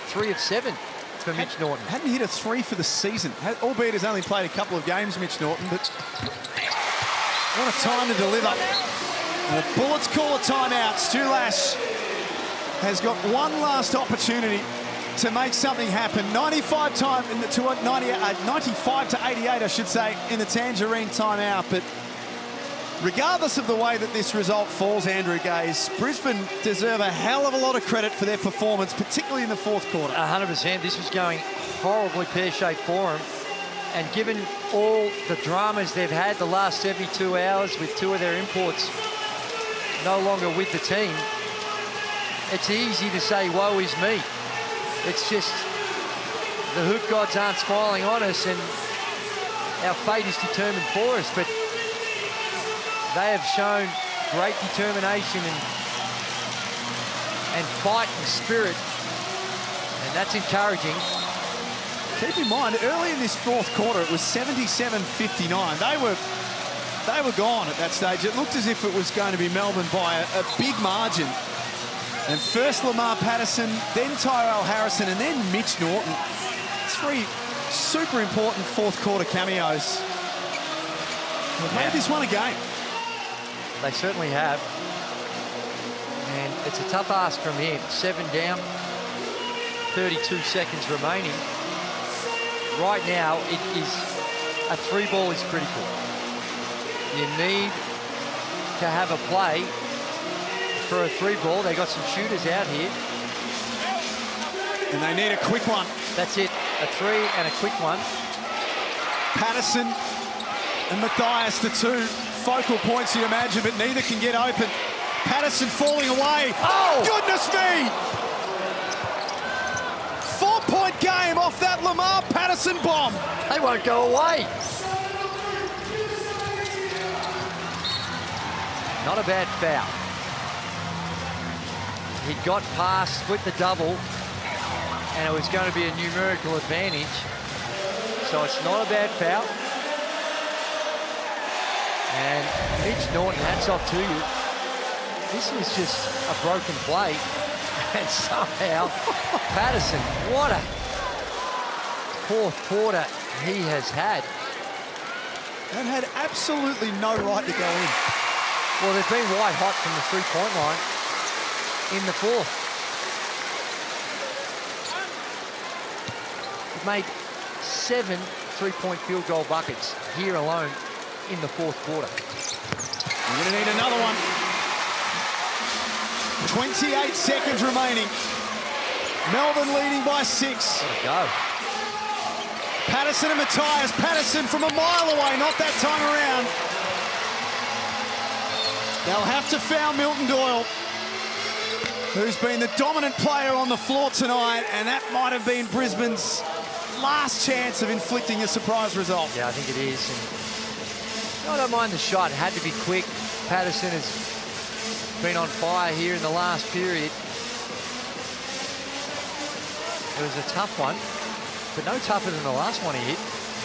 [SPEAKER 5] 3 of 7 for Mitch Norton.
[SPEAKER 3] Hadn't hit a 3 for the season, albeit has only played a couple of games, Mitch Norton, but what a time to deliver. And the Bullets call a timeout. Stu Lash has got one last opportunity to make something happen. 95 to 88, I should say, in the Tangerine timeout. But regardless of the way that this result falls, Andrew Gaze, Brisbane deserve a hell of a lot of credit for their performance, particularly in the fourth quarter.
[SPEAKER 5] 100%. This was going horribly pear-shaped for them. And given all the dramas they've had the last 72 hours with two of their imports no longer with the team, it's easy to say, woe is me. It's just the hoop gods aren't smiling on us and our fate is determined for us. But they have shown great determination and fight and spirit, and that's encouraging.
[SPEAKER 3] Keep in mind, early in this fourth quarter, it was 77-59. They were gone at that stage. It looked as if it was going to be Melbourne by a big margin. And first Lamar Patterson, then Tyrell Harrison, and then Mitch Norton. Three super important fourth quarter cameos. They've made this one a game.
[SPEAKER 5] They certainly have. And it's a tough ask from him. 7 down, 32 seconds remaining. Right now, it is a three ball is critical. You need to have a play for a three ball. They got some shooters out here.
[SPEAKER 3] And they need a quick one.
[SPEAKER 5] That's it, a three and a quick one.
[SPEAKER 3] Patterson and Matthias, the two focal points you imagine, but neither can get open. Patterson falling away.
[SPEAKER 5] Oh!
[SPEAKER 3] Goodness me! 4-point game off that Lamar Patterson bomb.
[SPEAKER 5] They won't go away. Not a bad foul. He got past, split the double, and it was going to be a numerical advantage. So it's not a bad foul. And Mitch Norton, hats off to you. This was just a broken play. And somehow, Patterson, what a fourth quarter he has had.
[SPEAKER 3] And had absolutely no right to go in.
[SPEAKER 5] Well, they've been white hot from the three-point line in the fourth. They've made 7 three-point field goal buckets here alone in the fourth quarter.
[SPEAKER 3] You're going to need another one. 28 seconds remaining. Melbourne leading by 6.
[SPEAKER 5] Let it go.
[SPEAKER 3] Patterson and Matthias. Patterson from a mile away, not that time around. They'll have to foul Milton Doyle, who's been the dominant player on the floor tonight, and that might have been Brisbane's last chance of inflicting a surprise result.
[SPEAKER 5] Yeah, I think it is. And I don't mind the shot. It had to be quick. Patterson has been on fire here in the last period. It was a tough one, but no tougher than the last one he hit.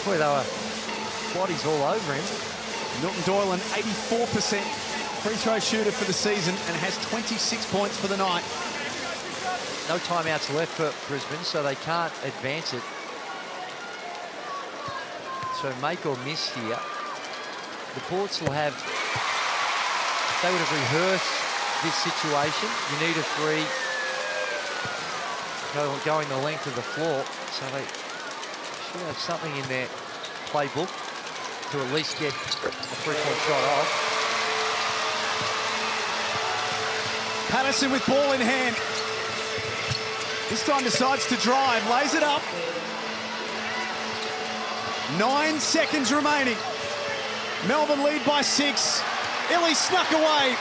[SPEAKER 5] Boy, they were bodies all over him.
[SPEAKER 3] Milton Doyle, an 84% free throw shooter for the season and has 26 points for the night.
[SPEAKER 5] No timeouts left for Brisbane, so they can't advance it. So make or miss here. The Ports will have, they would have rehearsed this situation. You need a three going the length of the floor, so they should have something in their playbook to at least get a three-point shot off.
[SPEAKER 3] Patterson with ball in hand. This time decides to drive, lays it up. 9 seconds remaining. Melbourne lead by 6. Illy snuck away.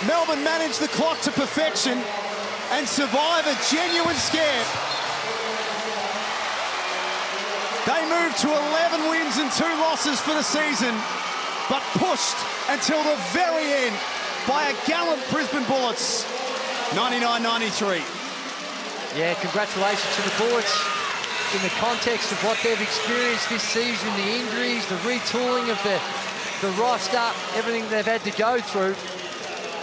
[SPEAKER 3] Melbourne managed the clock to perfection and survive a genuine scare. They moved to 11 wins and 2 losses for the season, but pushed until the very end by a gallant Brisbane Bullets, 99-93.
[SPEAKER 5] Yeah, congratulations to the Bullets in the context of what they've experienced this season, the injuries, the retooling of the roster, everything they've had to go through.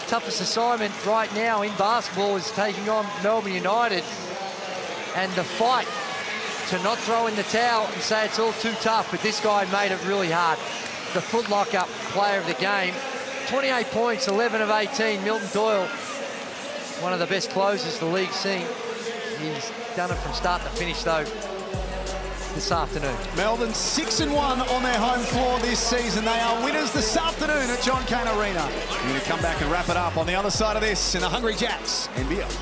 [SPEAKER 5] Toughest assignment right now in basketball is taking on Melbourne United, and the fight to not throw in the towel and say it's all too tough, but this guy made it really hard. The Foot Locker player of the game, 28 points, 11 of 18, Milton Doyle. One of the best closers the league's seen. He's done it from start to finish, though, this afternoon.
[SPEAKER 3] Melbourne 6-1 on their home floor this season. They are winners this afternoon at John Cain Arena. We're going to come back and wrap it up on the other side of this in the Hungry Jacks NBL.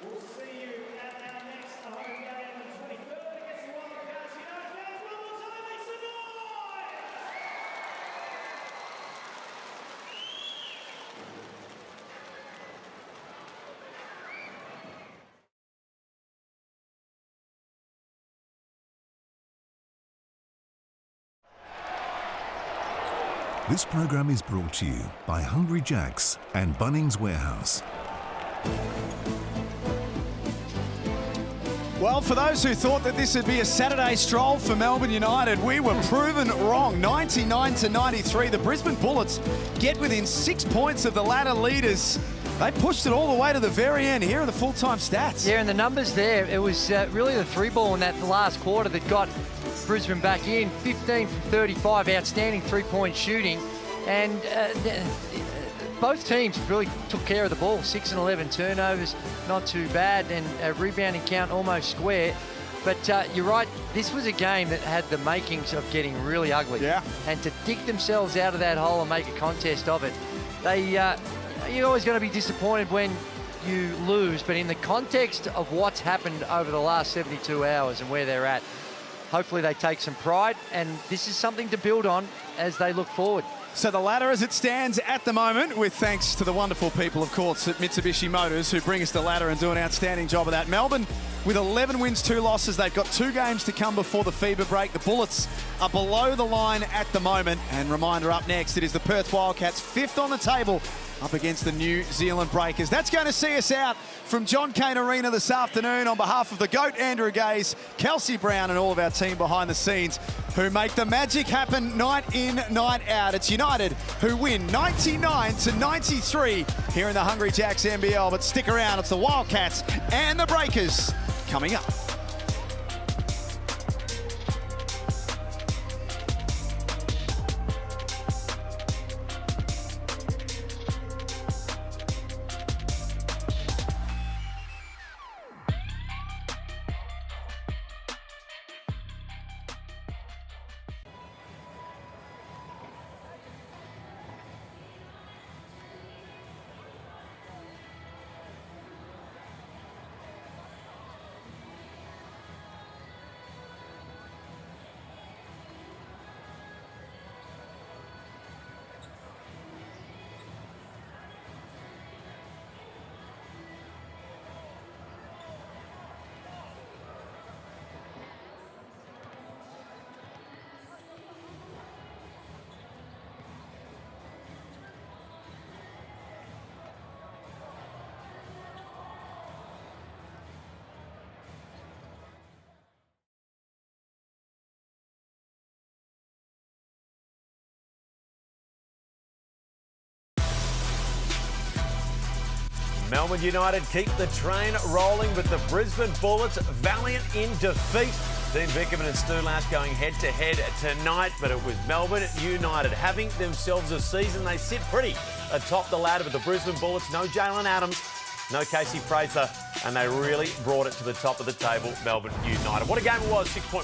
[SPEAKER 12] We'll see you at our next home game on the 23rd against the Wildcats. United fans, one more time, make some
[SPEAKER 13] noise! This program is brought to you by Hungry Jacks and Bunnings Warehouse.
[SPEAKER 3] Well, for those who thought that this would be a Saturday stroll for Melbourne United, we were proven wrong. 99-93, the Brisbane Bullets get within 6 points of the ladder leaders. They pushed it all the way to the very end. Here are the full-time stats.
[SPEAKER 5] Yeah, and the numbers there, it was really the three ball in that last quarter that got Brisbane back in. 15 from 35, outstanding three-point shooting. And both teams really took care of the ball. 6 and 11 turnovers, not too bad, and a rebounding count almost square. But you're right, this was a game that had the makings of getting really ugly.
[SPEAKER 3] Yeah.
[SPEAKER 5] And to dig themselves out of that hole and make a contest of it, you're always going to be disappointed when you lose, but in the context of what's happened over the last 72 hours and where they're at, hopefully they take some pride, and this is something to build on as they look forward.
[SPEAKER 3] So the ladder as it stands at the moment, with thanks to the wonderful people, of course, at Mitsubishi Motors, who bring us the ladder and do an outstanding job of that. Melbourne with 11 wins, 2 losses. They've got 2 games to come before the FIBA break. The Bullets are below the line at the moment. And reminder, up next, it is the Perth Wildcats, 5th on the table, up against the New Zealand Breakers. That's going to see us out from John Cain Arena this afternoon. On behalf of the GOAT, Andrew Gaze, Kelsey Brown, and all of our team behind the scenes who make the magic happen night in, night out. It's United who win 99-93 here in the Hungry Jacks NBL. But stick around, it's the Wildcats and the Breakers coming up.
[SPEAKER 14] Melbourne United keep the train rolling with the Brisbane Bullets valiant in defeat. Dean Vickerman and Stu Lash going head-to-head tonight, but it was Melbourne United having themselves a season. They sit pretty atop the ladder with the Brisbane Bullets. No Jalen Adams, no Casey Prather, and they really brought it to the top of the table, Melbourne United. What a game it was, 6-point win.